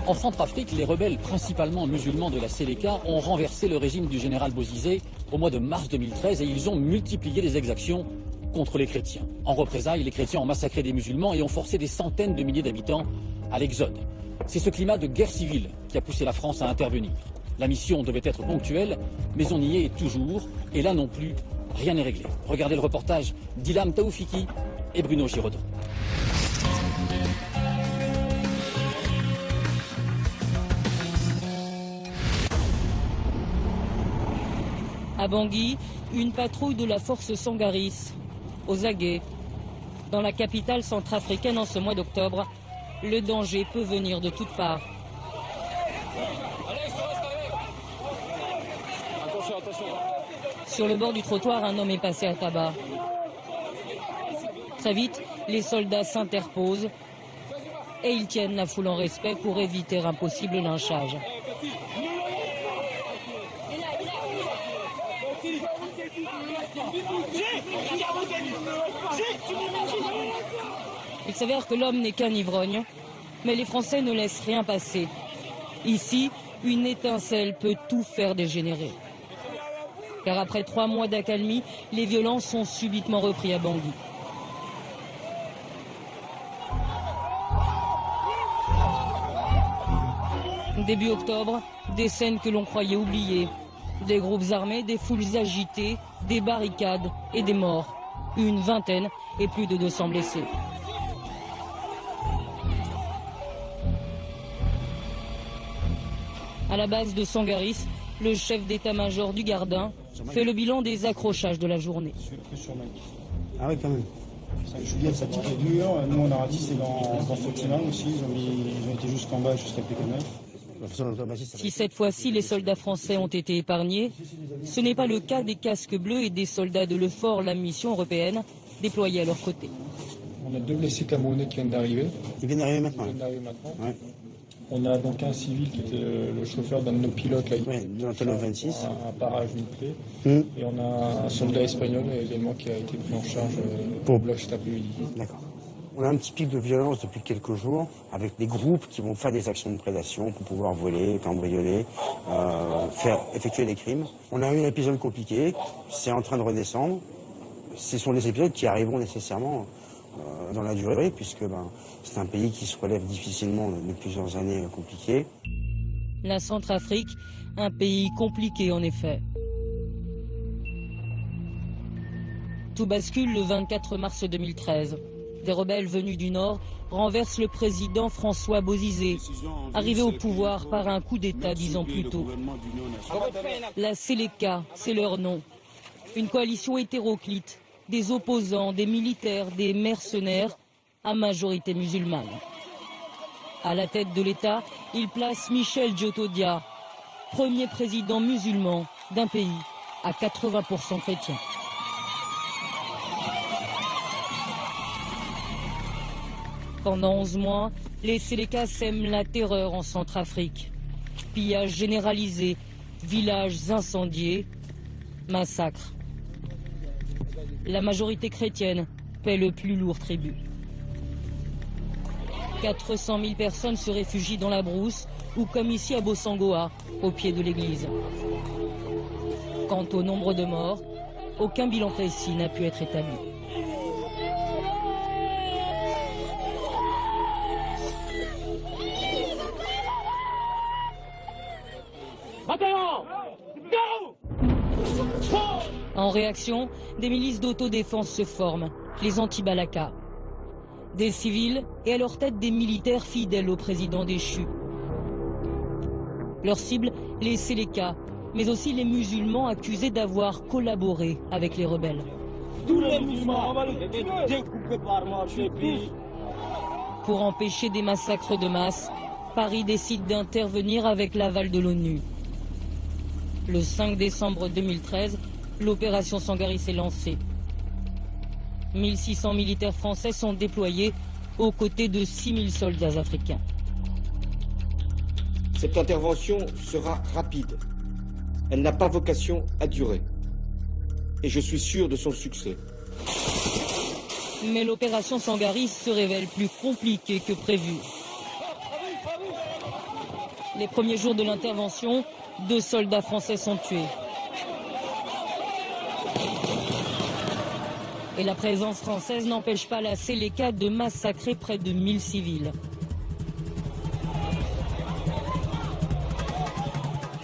En Centrafrique, les rebelles, principalement musulmans de la Séléka, ont renversé le régime du général Bozizé au mois de mars 2013 et ils ont multiplié les exactions contre les chrétiens. En représailles, les chrétiens ont massacré des musulmans et ont forcé des centaines de milliers d'habitants à l'exode. C'est ce climat de guerre civile qui a poussé la France à intervenir. La mission devait être ponctuelle, mais on y est toujours, et là non plus, rien n'est réglé. Regardez le reportage d'Ilham Taoufiki et Bruno Giraudot. À Bangui, une patrouille de la force Sangaris, aux aguets. Dans la capitale centrafricaine en ce mois d'octobre, le danger peut venir de toutes parts. Sur le bord du trottoir, un homme est passé à tabac. Très vite, les soldats s'interposent et ils tiennent la foule en respect pour éviter un possible lynchage. Il s'avère que l'homme n'est qu'un ivrogne, mais les Français ne laissent rien passer. Ici, une étincelle peut tout faire dégénérer. Car après 3 mois d'accalmie, les violences sont subitement repris à Bangui. Début octobre, des scènes que l'on croyait oubliées. Des groupes armés, des foules agitées, des barricades et des morts. Une vingtaine et plus de 200 blessés. À la base de Sangaris, le chef d'état-major du Gardin fait le bilan des accrochages de la journée. Ah oui, quand même. Juliette, ça tique dur. Nous, on a ratissé dans Fatima aussi. Ils ont été jusqu'en bas, jusqu'à PK9. Si cette fois-ci les soldats français ont été épargnés, ce n'est pas le cas des casques bleus et des soldats de l'EUFOR, la mission européenne, déployés à leur côté. On a 2 blessés camerounais qui viennent d'arriver. Ils viennent d'arriver maintenant. Ouais. On a donc un civil qui était le chauffeur d'un de nos pilotes là, de l'Antonov 26. Un barrage nucléaire. Et on a un soldat espagnol également qui a été pris en charge pour bloc cet après-midi. D'accord. On a un petit pic de violence depuis quelques jours, avec des groupes qui vont faire des actions de prédation pour pouvoir voler, cambrioler, faire effectuer des crimes. On a eu un épisode compliqué, c'est en train de redescendre. Ce sont des épisodes qui arriveront nécessairement dans la durée, puisque c'est un pays qui se relève difficilement de plusieurs années compliquées. La Centrafrique, un pays compliqué en effet. Tout bascule le 24 mars 2013. Des rebelles venus du Nord renversent le président François Bozizé, arrivé au pouvoir par un coup d'État 10 ans plus tôt. La Séléka, c'est leur nom. Une coalition hétéroclite, des opposants, des militaires, des mercenaires, à majorité musulmane. À la tête de l'État, il place Michel Djotodia, premier président musulman d'un pays à 80% chrétien. Pendant 11 mois, les Sélékas sèment la terreur en Centrafrique. Pillages généralisés, villages incendiés, massacres. La majorité chrétienne paie le plus lourd tribut. 400 000 personnes se réfugient dans la brousse ou comme ici à Bossangoa, au pied de l'église. Quant au nombre de morts, aucun bilan précis n'a pu être établi. En réaction, des milices d'autodéfense se forment, les anti-Balaka. Des civils et à leur tête des militaires fidèles au président déchu. Leur cible, les Séléka, mais aussi les musulmans accusés d'avoir collaboré avec les rebelles. Tous les musulmans, on va les découper par marche et puis... Pour empêcher des massacres de masse, Paris décide d'intervenir avec l'aval de l'ONU. Le 5 décembre 2013, l'opération Sangaris est lancée. 1600 militaires français sont déployés aux côtés de 6000 soldats africains. Cette intervention sera rapide. Elle n'a pas vocation à durer. Et je suis sûr de son succès. Mais l'opération Sangaris se révèle plus compliquée que prévu. Les premiers jours de l'intervention, 2 soldats français sont tués. Et la présence française n'empêche pas la Séléka de massacrer près de 1000 civils.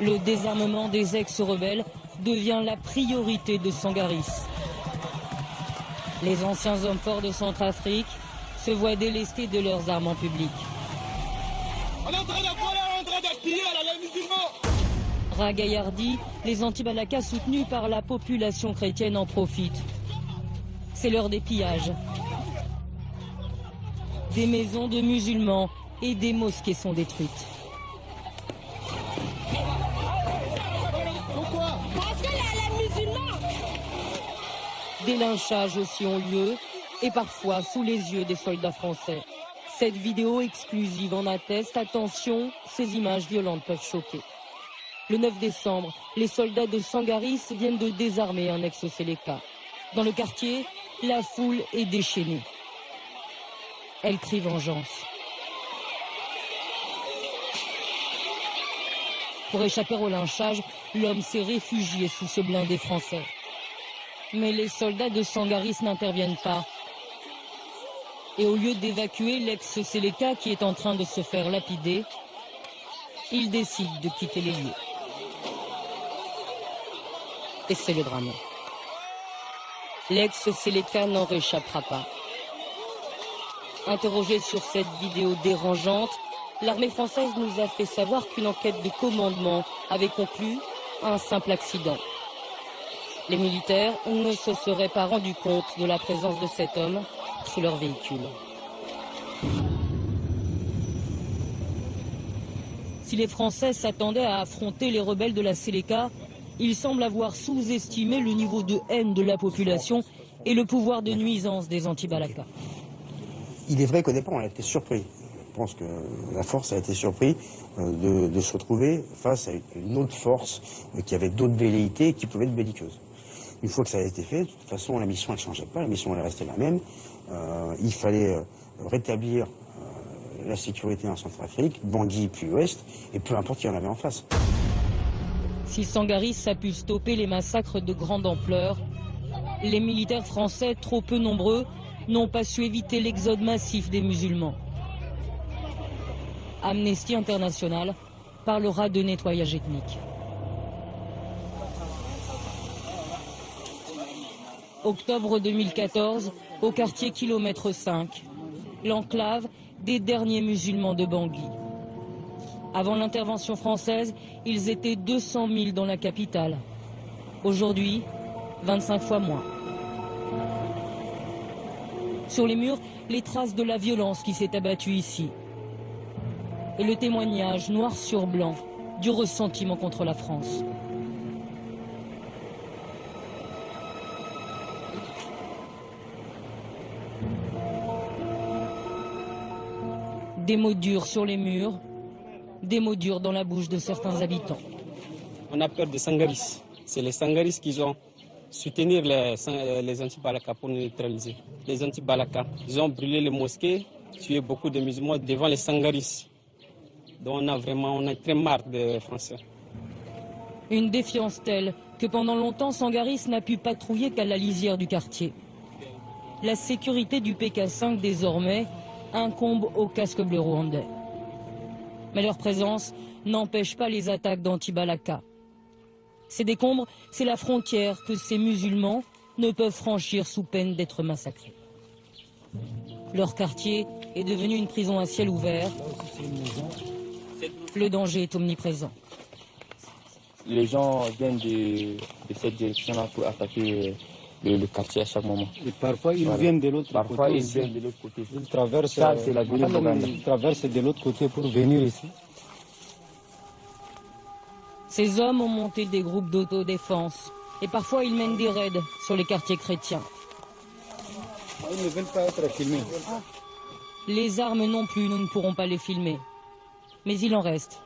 Le désarmement des ex-rebelles devient la priorité de Sangaris. Les anciens hommes forts de Centrafrique se voient délestés de leurs armes en public. On est en train de voler, on est en train de piller les musulmans. Ragaillardi, les anti-Balaka soutenus par la population chrétienne en profitent. C'est l'heure des pillages. Des maisons de musulmans et des mosquées sont détruites. Pourquoi? Parce qu'il y a les musulmans. Des lynchages aussi ont lieu, et parfois sous les yeux des soldats français. Cette vidéo exclusive en atteste. Attention, ces images violentes peuvent choquer. Le 9 décembre, les soldats de Sangaris viennent de désarmer un ex-Séléka. Dans le quartier, la foule est déchaînée. Elle crie vengeance. Pour échapper au lynchage, l'homme s'est réfugié sous ce blindé français. Mais les soldats de Sangaris n'interviennent pas. Et au lieu d'évacuer l'ex-Séléka qui est en train de se faire lapider, ils décident de quitter les lieux. Et c'est le drame. L'ex-Séléka n'en réchappera pas. Interrogé sur cette vidéo dérangeante, l'armée française nous a fait savoir qu'une enquête de commandement avait conclu un simple accident. Les militaires ne se seraient pas rendus compte de la présence de cet homme sous leur véhicule. Si les Français s'attendaient à affronter les rebelles de la Séléka, ils semblent avoir sous-estimé le niveau de haine de la population et le pouvoir de nuisance des anti-Balaka. Il est vrai qu'au départ, on a été surpris. Je pense que la force a été surprise de se retrouver face à une autre force qui avait d'autres velléités et qui pouvaient être belliqueuses. Une fois que ça a été fait, de toute façon, la mission, elle ne changeait pas. La mission, elle restait la même. Il fallait rétablir la sécurité en Centrafrique, Bangui puis Ouest, et peu importe qui en avait en face. Si Sangaris a pu stopper les massacres de grande ampleur, les militaires français, trop peu nombreux, n'ont pas su éviter l'exode massif des musulmans. Amnesty International parlera de nettoyage ethnique. Octobre 2014, au quartier Kilomètre 5, l'enclave des derniers musulmans de Bangui. Avant l'intervention française, ils étaient 200 000 dans la capitale. Aujourd'hui, 25 fois moins. Sur les murs, les traces de la violence qui s'est abattue ici. Et le témoignage noir sur blanc du ressentiment contre la France. Des mots durs sur les murs, des mots durs dans la bouche de certains habitants. On a peur des Sangaris. C'est les Sangaris qui ont soutenu les anti-Balaka pour nous neutraliser. Les anti-Balaka, ils ont brûlé les mosquées, tué beaucoup de musulmans devant les Sangaris. Donc on a très marre des Français. Une défiance telle que pendant longtemps Sangaris n'a pu patrouiller qu'à la lisière du quartier. La sécurité du PK5 désormais incombe au casque bleu rwandais. Mais leur présence n'empêche pas les attaques d'anti-Balaka. Ces décombres, c'est la frontière que ces musulmans ne peuvent franchir sous peine d'être massacrés. Leur quartier est devenu une prison à ciel ouvert. Le danger est omniprésent. Les gens viennent de cette direction-là pour attaquer le quartier à chaque moment. Et parfois, ils viennent de l'autre côté. Parfois, ils viennent de l'autre côté. Ils traversent, ça, c'est la ils traversent de l'autre côté pour venir ici. Ces hommes ont monté des groupes d'autodéfense. Et parfois, ils mènent des raids sur les quartiers chrétiens. Ils ne veulent pas être filmés. Les armes non plus, nous ne pourrons pas les filmer. Mais il en reste,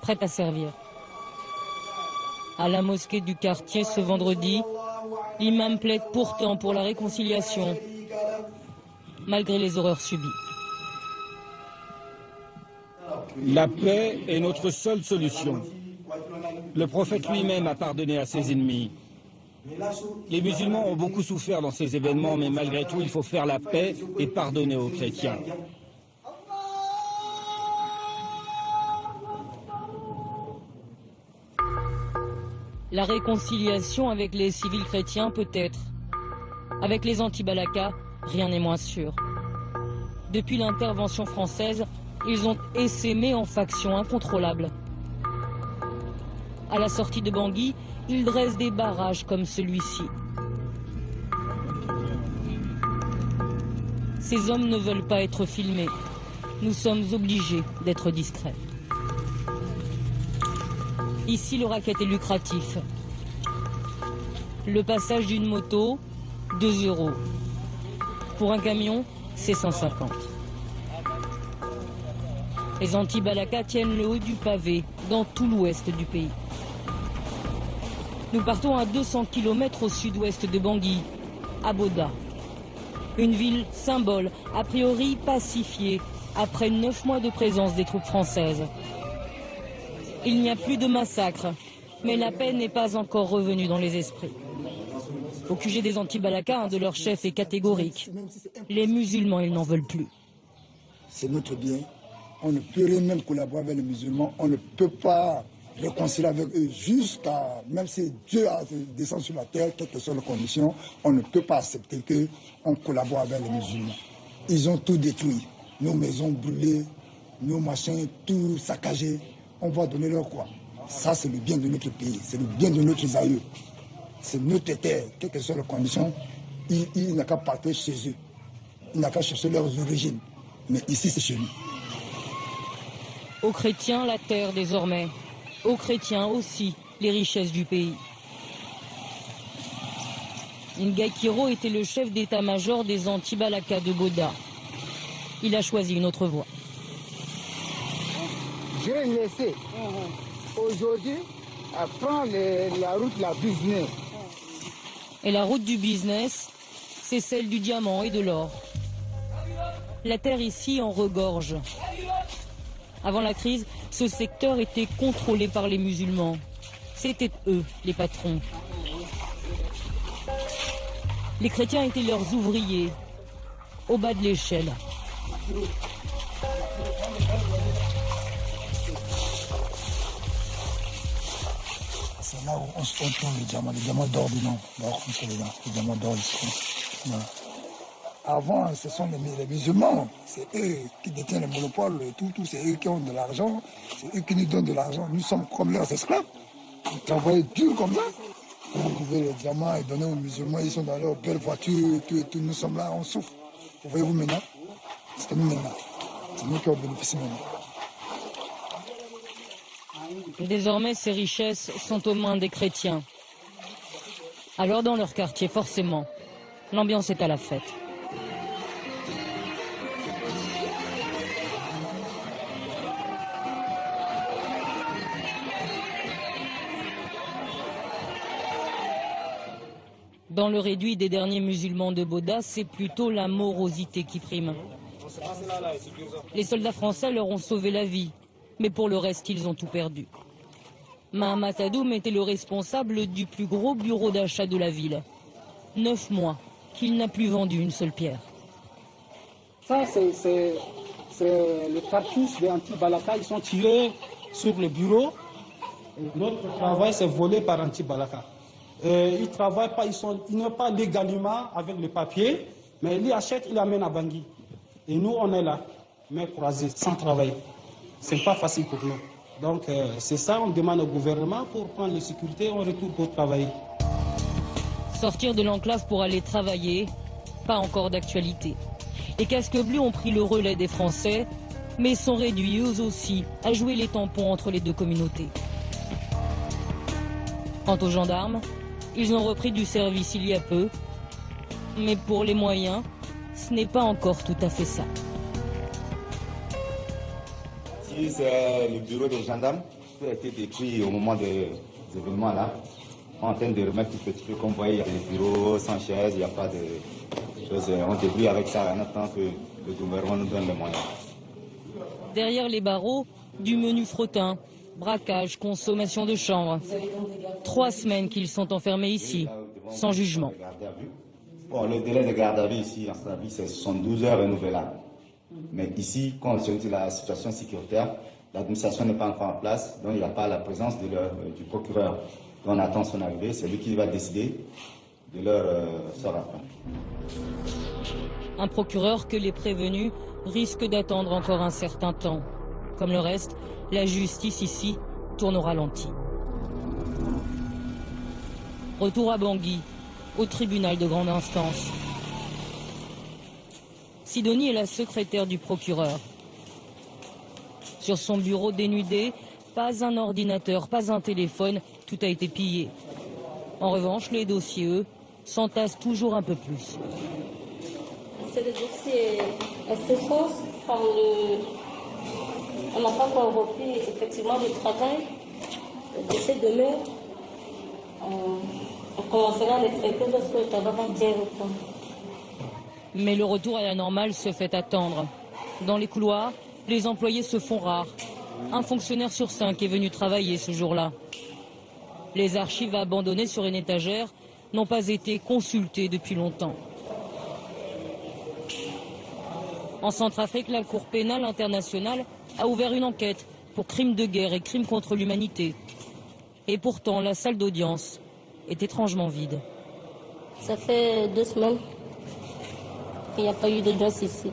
prêt à servir. À la mosquée du quartier ce vendredi, l'imam plaide pourtant pour la réconciliation, malgré les horreurs subies. La paix est notre seule solution. Le prophète lui-même a pardonné à ses ennemis. Les musulmans ont beaucoup souffert dans ces événements, mais malgré tout, il faut faire la paix et pardonner aux chrétiens. La réconciliation avec les civils chrétiens peut-être. Avec les anti-Balaka, rien n'est moins sûr. Depuis l'intervention française, ils ont essaimé en factions incontrôlables. À la sortie de Bangui, ils dressent des barrages comme celui-ci. Ces hommes ne veulent pas être filmés. Nous sommes obligés d'être discrets. Ici, le racket est lucratif. Le passage d'une moto, 2 €. Pour un camion, c'est 150. Les anti-Balaka tiennent le haut du pavé dans tout l'ouest du pays. Nous partons à 200 km au sud-ouest de Bangui, à Boda. Une ville symbole, a priori pacifiée, après 9 mois de présence des troupes françaises. Il n'y a plus de massacre, mais la paix n'est pas encore revenue dans les esprits. Au QG des anti-Balaka, un de leurs chefs est catégorique. Les musulmans, ils n'en veulent plus. C'est notre bien. On ne peut même collaborer avec les musulmans. On ne peut pas réconcilier avec eux jusqu'à, même si Dieu descend sur la terre, quelles que soient les conditions, on ne peut pas accepter qu'on collabore avec les musulmans. Ils ont tout détruit. Nos maisons brûlées, nos machins, tout saccagé. On va donner leur quoi? Ça, c'est le bien de notre pays, c'est le bien de notre aïeux. C'est notre terre, quelles que soient les conditions. Il n'a qu'à partir chez eux. Il n'a qu'à chercher leurs origines. Mais ici, c'est chez nous. Aux chrétiens, la terre désormais. Aux chrétiens aussi, les richesses du pays. Ngaï Kiro était le chef d'état-major des anti-Balaka de Boda. Il a choisi une autre voie. J'ai laissé aujourd'hui prendre la route de la business. Et la route du business, c'est celle du diamant et de l'or. La terre ici en regorge. Avant la crise, ce secteur était contrôlé par les musulmans. C'étaient eux, les patrons. Les chrétiens étaient leurs ouvriers, au bas de l'échelle. C'est là où on se retrouve le diamant d'or dedans. Le diamant d'or ici. Voilà. Avant, ce sont les musulmans, c'est eux qui détiennent le monopole, tout, c'est eux qui ont de l'argent, c'est eux qui nous donnent de l'argent. Nous sommes comme leurs esclaves. Ils travaillent dur comme ça. Vous pouvez les diamants et donner aux musulmans, ils sont dans leur belle voiture, et tout. Nous sommes là, on souffre. Vous voyez-vous maintenant? C'est nous maintenant. C'est nous qui en bénéficions maintenant. Désormais, ces richesses sont aux mains des chrétiens. Alors dans leur quartier, forcément, l'ambiance est à la fête. Dans le réduit des derniers musulmans de Boda, c'est plutôt la morosité qui prime. Les soldats français leur ont sauvé la vie, mais pour le reste, ils ont tout perdu. Mahamat Adoum était le responsable du plus gros bureau d'achat de la ville. 9 mois qu'il n'a plus vendu une seule pierre. Ça, c'est les cartouches des anti-Balaka. Ils sont tirés sur le bureau Notre travail, c'est volé par Anti-Balaka. Ils travaillent pas, ils n'ont pas légalement avec le papier, mais ils achètent, ils amènent à Bangui. Et nous, on est là, mains croisées, sans travail. C'est pas facile pour nous. Donc, c'est ça, on demande au gouvernement pour prendre les sécurités, on retourne pour travailler. Sortir de l'enclave pour aller travailler, pas encore d'actualité. Les casques bleus ont pris le relais des Français, mais sont réduits eux aussi à jouer les tampons entre les deux communautés. Quant aux gendarmes, ils ont repris du service il y a peu, mais pour les moyens, ce n'est pas encore tout à fait ça. Si c'est le bureau des gendarmes qui a été détruit au moment des événements là, on est en train de remettre tout petit peu, comme vous voyez, il y a des bureaux sans chaises, il n'y a pas de choses, on débrouille avec ça en attendant que le gouvernement nous donne les moyens. Derrière les barreaux, du menu fretin, braquage, consommation de chanvre. 3 semaines qu'ils sont enfermés ici, sans jugement. Bon, le délai de garde à vue ici, en Serbie, c'est 72 heures renouvelables. Mais ici, quand on se dit la situation sécuritaire, l'administration n'est pas encore en place, donc il n'y a pas la présence du procureur. On attend son arrivée, c'est lui qui va décider de leur sort après. Un procureur que les prévenus risquent d'attendre encore un certain temps. Comme le reste, la justice ici tourne au ralenti. Retour à Bangui, au tribunal de grande instance. Sidonie est la secrétaire du procureur. Sur son bureau dénudé, pas un ordinateur, pas un téléphone, tout a été pillé. En revanche, les dossiers, eux, s'entassent toujours un peu plus. C'est des dossiers assez fausses, on n'a pas encore repris effectivement le travail. Le dossier demain, on commencera à les traiter lorsque le travail va bien reprendre. Mais le retour à la normale se fait attendre. Dans les couloirs, les employés se font rares. Un fonctionnaire sur 5 est venu travailler ce jour-là. Les archives abandonnées sur une étagère n'ont pas été consultées depuis longtemps. En Centrafrique, la Cour pénale internationale a ouvert une enquête pour crimes de guerre et crimes contre l'humanité. Et pourtant, la salle d'audience est étrangement vide. Ça fait 2 semaines qu'il n'y a pas eu d'audience ici.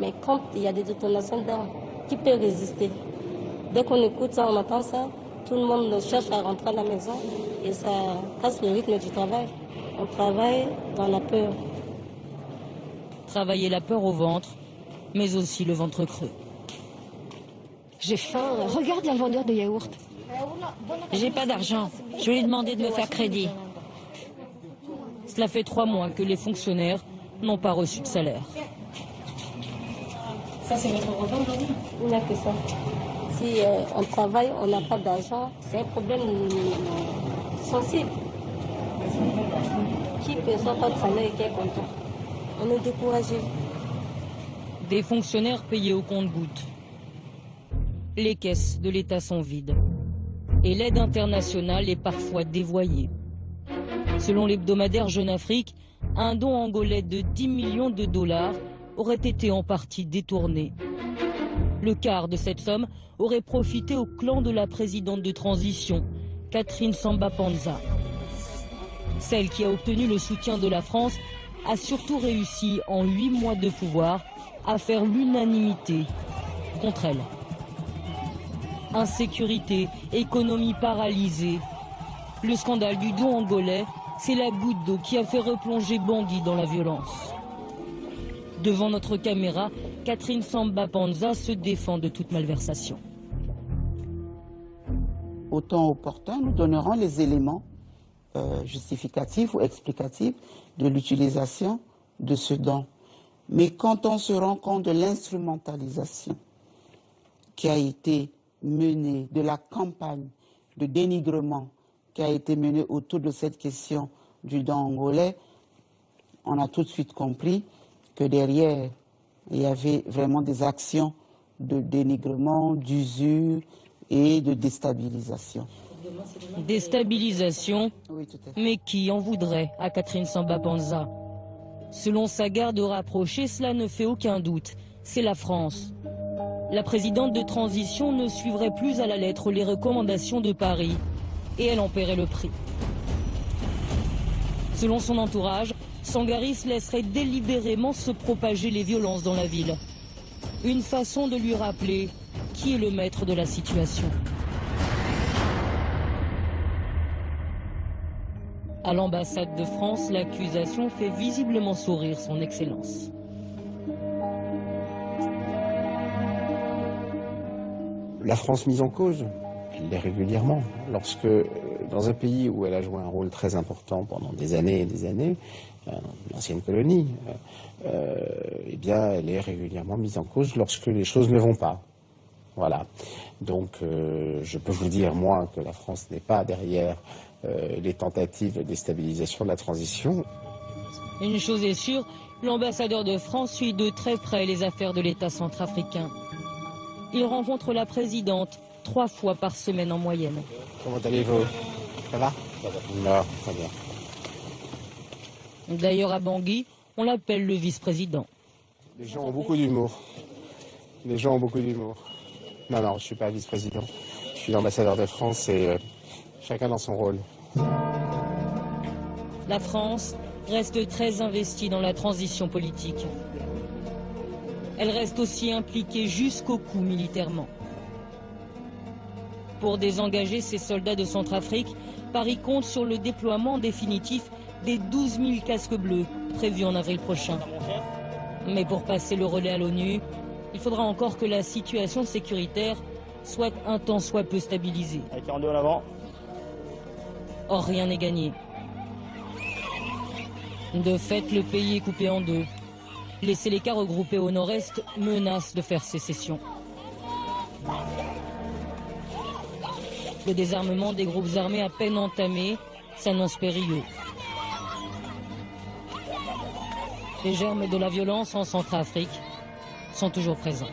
Mais quand il y a des détonations d'armes, qui peut résister? Dès qu'on écoute ça, on entend ça, tout le monde cherche à rentrer à la maison et ça casse le rythme du travail. On travaille dans la peur. Travailler la peur au ventre, mais aussi le ventre creux. J'ai faim. Regarde un vendeur de yaourt. J'ai pas d'argent. Je lui ai demandé de me faire crédit. Cela fait 3 mois que les fonctionnaires n'ont pas reçu de salaire. Ça, c'est notre revenu aujourd'hui. Il n'y a que ça. Si on travaille, on n'a pas d'argent, c'est un problème sensible. Qui ne perçoit pas de salaire et qui est content? On est découragé. Des fonctionnaires payés au compte-gouttes. Les caisses de l'État sont vides. Et l'aide internationale est parfois dévoyée. Selon l'hebdomadaire Jeune Afrique, un don angolais de 10 millions de dollars aurait été en partie détourné. Le quart de cette somme aurait profité au clan de la présidente de transition, Catherine Samba-Panza. Celle qui a obtenu le soutien de la France a surtout réussi en 8 mois de pouvoir à faire l'unanimité contre elle. Insécurité, économie paralysée. Le scandale du don angolais, c'est la goutte d'eau qui a fait replonger Bangui dans la violence. Devant notre caméra, Catherine Samba-Panza se défend de toute malversation. Au temps opportun, nous donnerons les éléments justificatifs ou explicatifs de l'utilisation de ce don. Mais quand on se rend compte de l'instrumentalisation qui a été menée, de la campagne de dénigrement qui a été menée autour de cette question du don angolais, on a tout de suite compris que derrière, il y avait vraiment des actions de dénigrement, d'usure et de déstabilisation. Déstabilisation, mais qui en voudrait à Catherine Samba-Panza? Selon sa garde rapprochée, cela ne fait aucun doute, c'est la France. La présidente de transition ne suivrait plus à la lettre les recommandations de Paris et elle en paierait le prix. Selon son entourage, Sangaris laisserait délibérément se propager les violences dans la ville. Une façon de lui rappeler qui est le maître de la situation. À l'ambassade de France, l'accusation fait visiblement sourire son Excellence. La France mise en cause, elle l'est régulièrement. Lorsque, dans un pays où elle a joué un rôle très important pendant des années et des années, l'ancienne colonie, eh bien, elle est régulièrement mise en cause lorsque les choses ne vont pas. Voilà. Donc, je peux vous dire, moi, que la France n'est pas derrière les tentatives de déstabilisation de la transition. Une chose est sûre, l'ambassadeur de France suit de très près les affaires de l'État centrafricain. Il rencontre la présidente 3 fois par semaine en moyenne. Comment allez-vous? Ça va? Non, très bien. D'ailleurs, à Bangui, on l'appelle le vice-président. Les gens ont beaucoup d'humour. Les gens ont beaucoup d'humour. Non, non, je ne suis pas vice-président. Je suis l'ambassadeur de France et chacun dans son rôle. La France reste très investie dans la transition politique. Elle reste aussi impliquée jusqu'au cou militairement. Pour désengager ses soldats de Centrafrique, Paris compte sur le déploiement définitif des 12 000 casques bleus prévus en avril prochain. Mais pour passer le relais à l'ONU, il faudra encore que la situation sécuritaire soit un tant soit peu stabilisée. Allez, 42 en avant. Or, rien n'est gagné. De fait, le pays est coupé en deux. Les Séléka regroupés au nord-est menacent de faire sécession. Le désarmement des groupes armés à peine entamé s'annonce périlleux. Les germes de la violence en Centrafrique sont toujours présents.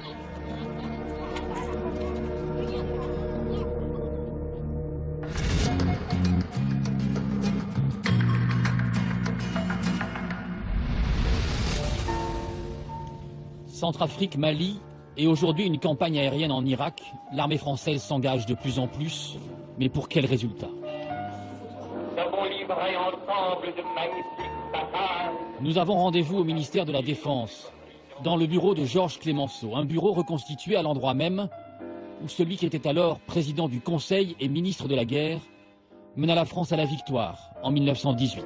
Centrafrique, Mali et aujourd'hui une campagne aérienne en Irak. L'armée française s'engage de plus en plus, mais pour quel résultat? Nous avons livré ensemble de magnifiques batailles. Nous avons rendez-vous au ministère de la Défense, dans le bureau de Georges Clémenceau, un bureau reconstitué à l'endroit même où celui qui était alors président du Conseil et ministre de la Guerre mena la France à la victoire en 1918.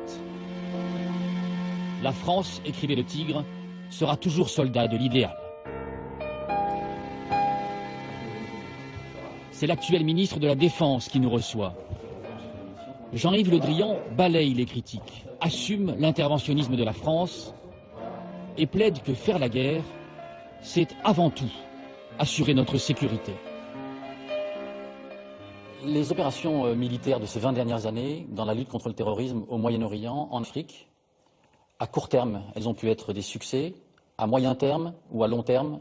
La France, écrivait le Tigre, sera toujours soldat de l'idéal. C'est l'actuel ministre de la Défense qui nous reçoit. Jean-Yves Le Drian balaye les critiques, assume l'interventionnisme de la France et plaide que faire la guerre, c'est avant tout assurer notre sécurité. Les opérations militaires de ces 20 dernières années dans la lutte contre le terrorisme au Moyen-Orient, en Afrique, à court terme, elles ont pu être des succès. À moyen terme ou à long terme,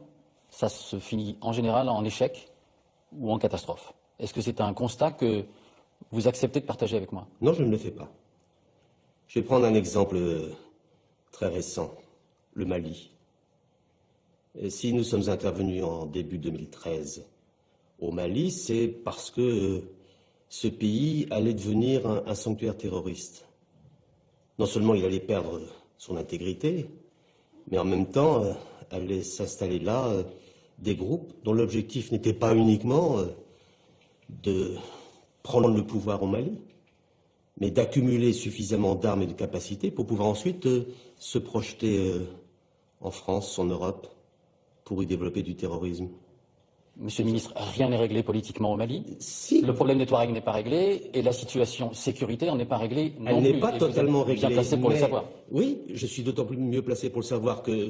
ça se finit en général en échec ou en catastrophe. Est-ce que c'est un constat que vous acceptez de partager avec moi? Non, je ne le fais pas. Je vais prendre un exemple très récent, le Mali. Et si nous sommes intervenus en début 2013 au Mali, c'est parce que ce pays allait devenir un sanctuaire terroriste. Non seulement il allait perdre son intégrité, mais en même temps, allaient s'installer là des groupes dont l'objectif n'était pas uniquement de prendre le pouvoir au Mali, mais d'accumuler suffisamment d'armes et de capacités pour pouvoir ensuite se projeter en France, en Europe, pour y développer du terrorisme. Monsieur le ministre, rien n'est réglé politiquement au Mali. Si. Le problème des Touaregs n'est pas réglé et la situation sécuritaire n'est pas réglée non plus. Elle n'est pas totalement réglée. Bien placé pour le savoir. Oui, je suis d'autant plus mieux placé pour le savoir que,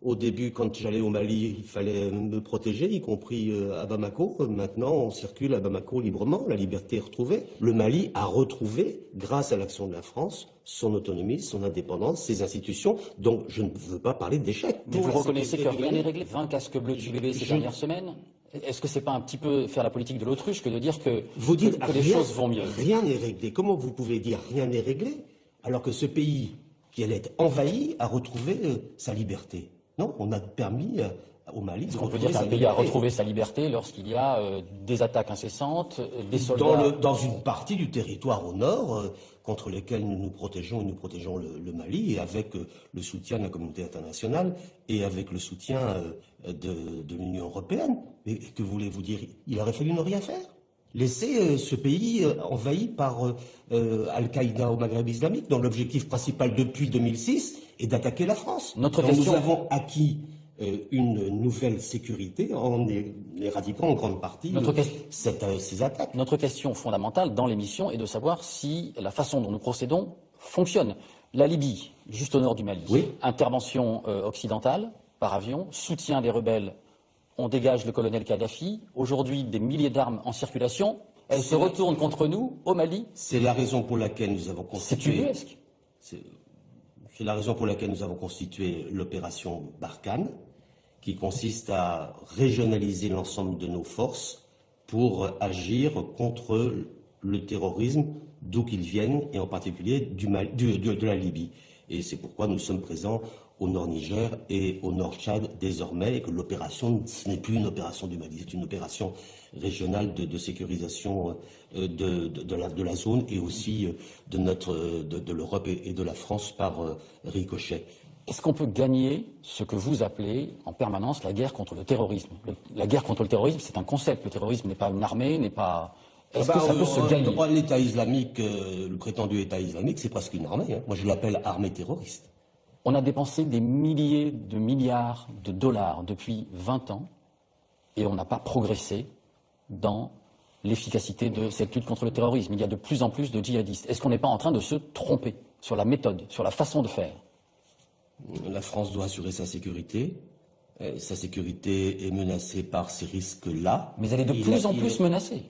au début, quand j'allais au Mali, il fallait me protéger, y compris à Bamako. Maintenant, on circule à Bamako librement, la liberté est retrouvée. Le Mali a retrouvé, grâce à l'action de la France, son autonomie, son indépendance, ses institutions. Donc, je ne veux pas parler d'échec. Mais vous reconnaissez que rien n'est réglé? 20 casques bleus tués ces dernières semaines? Est-ce que c'est pas un petit peu faire la politique de l'autruche que de dire que, vous dites, que les choses vont mieux? Rien n'est réglé. Comment vous pouvez dire rien n'est réglé alors que ce pays qui allait être envahi a retrouvé sa liberté? Non, on a permis au Mali. Est-ce qu'on peut dire qu'un pays a retrouvé sa liberté lorsqu'il y a des attaques incessantes, des soldats... Dans une partie du territoire au nord, contre lesquels nous nous protégeons le Mali, et avec le soutien de la communauté internationale, et avec le soutien de l'Union européenne. Mais que voulez-vous dire? Il aurait fallu ne rien faire. Laisser ce pays envahi par Al-Qaïda au Maghreb islamique, dont l'objectif principal depuis 2006 est d'attaquer la France. Nous avons acquis une nouvelle sécurité en éradiquant en grande partie ces attaques. Notre question fondamentale dans l'émission est de savoir si la façon dont nous procédons fonctionne. La Libye, juste au nord du Mali, oui. Intervention occidentale par avion, soutien des rebelles, on dégage le colonel Kadhafi. Aujourd'hui, des milliers d'armes en circulation, elles se retournent contre nous au Mali. C'est la raison pour laquelle nous avons constitué... C'est ubuesque. C'est la raison pour laquelle nous avons constitué l'opération Barkhane, qui consiste à régionaliser l'ensemble de nos forces pour agir contre le terrorisme, d'où qu'il vienne, et en particulier de la Libye. Et c'est pourquoi nous sommes présents au nord Niger et au nord Tchad désormais, et que l'opération, ce n'est plus une opération du Mali, c'est une opération régionale de sécurisation de la zone et aussi de l'Europe et de la France par ricochet. Est-ce qu'on peut gagner ce que vous appelez en permanence la guerre contre le terrorisme? La guerre contre le terrorisme, c'est un concept. Le terrorisme n'est pas une armée, n'est pas... Est-ce que ça peut se gagner? L'État islamique, le prétendu État islamique, c'est presque une armée. Hein. Moi, je l'appelle armée terroriste. On a dépensé des milliers de milliards de dollars depuis 20 ans et on n'a pas progressé dans l'efficacité de cette lutte contre le terrorisme. Il y a de plus en plus de djihadistes. Est-ce qu'on n'est pas en train de se tromper sur la méthode, sur la façon de faire? La France doit assurer sa sécurité. Sa sécurité est menacée par ces risques-là. Mais elle est de plus en plus menacée.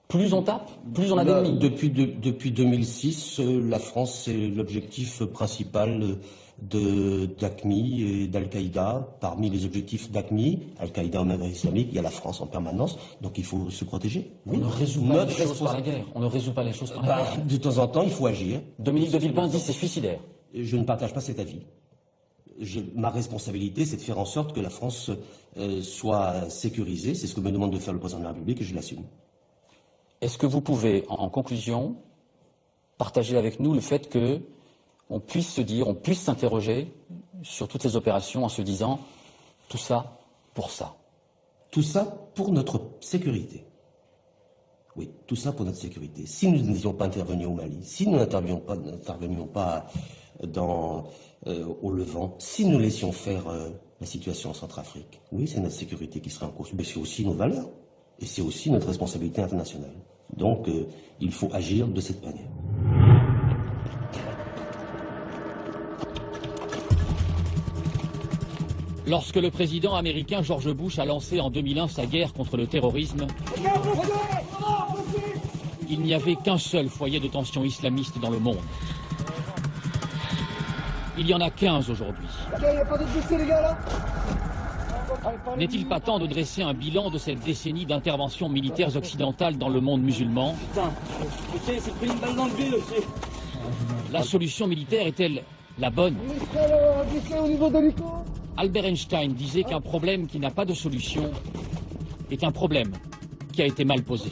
Plus on tape, plus on a d'ennemis. Depuis 2006, la France, c'est l'objectif principal d'AQMI et d'Al-Qaïda. Parmi les objectifs d'AQMI, Al-Qaïda au Maghreb islamique, il y a la France en permanence, donc il faut se protéger. Oui. On ne résout pas les choses par la guerre. On ne résout pas les choses par la guerre. De temps en temps, il faut agir. Dominique de Villepin dit c'est suicidaire. Je ne partage pas cet avis. Ma responsabilité, c'est de faire en sorte que la France soit sécurisée. C'est ce que me demande de faire le président de la République et je l'assume. Est-ce que vous pouvez, en conclusion, partager avec nous le fait que on puisse se dire, on puisse s'interroger sur toutes ces opérations en se disant tout ça pour ça? Tout ça pour notre sécurité. Oui, tout ça pour notre sécurité. Si nous n'étions pas intervenus au Mali, si nous n'intervenions pas au Levant, si nous laissions faire la situation en Centrafrique, oui, c'est notre sécurité qui serait en cause. Mais c'est aussi nos valeurs. Et c'est aussi notre responsabilité internationale. Donc, il faut agir de cette manière. Lorsque le président américain George Bush a lancé en 2001 sa guerre contre le terrorisme, il n'y avait qu'un seul foyer de tension islamiste dans le monde. Il y en a 15 aujourd'hui. N'est-il pas temps de dresser un bilan de cette décennie d'interventions militaires occidentales dans le monde musulman? La solution militaire est-elle la bonne? Albert Einstein disait qu'un problème qui n'a pas de solution est un problème qui a été mal posé.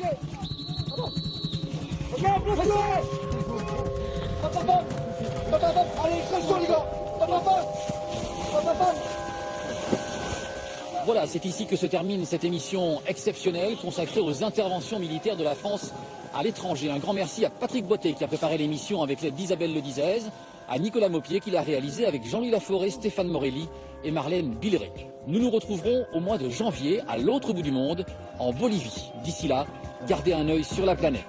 Voilà, c'est ici que se termine cette émission exceptionnelle consacrée aux interventions militaires de la France à l'étranger. Un grand merci à Patrick Boitté qui a préparé l'émission avec l'aide d'Isabelle Ledizez, à Nicolas Maupier qui l'a réalisé avec Jean-Louis Laforêt, Stéphane Morelli et Marlène Billeric. Nous nous retrouverons au mois de janvier à l'autre bout du monde, en Bolivie. D'ici là, gardez un œil sur la planète.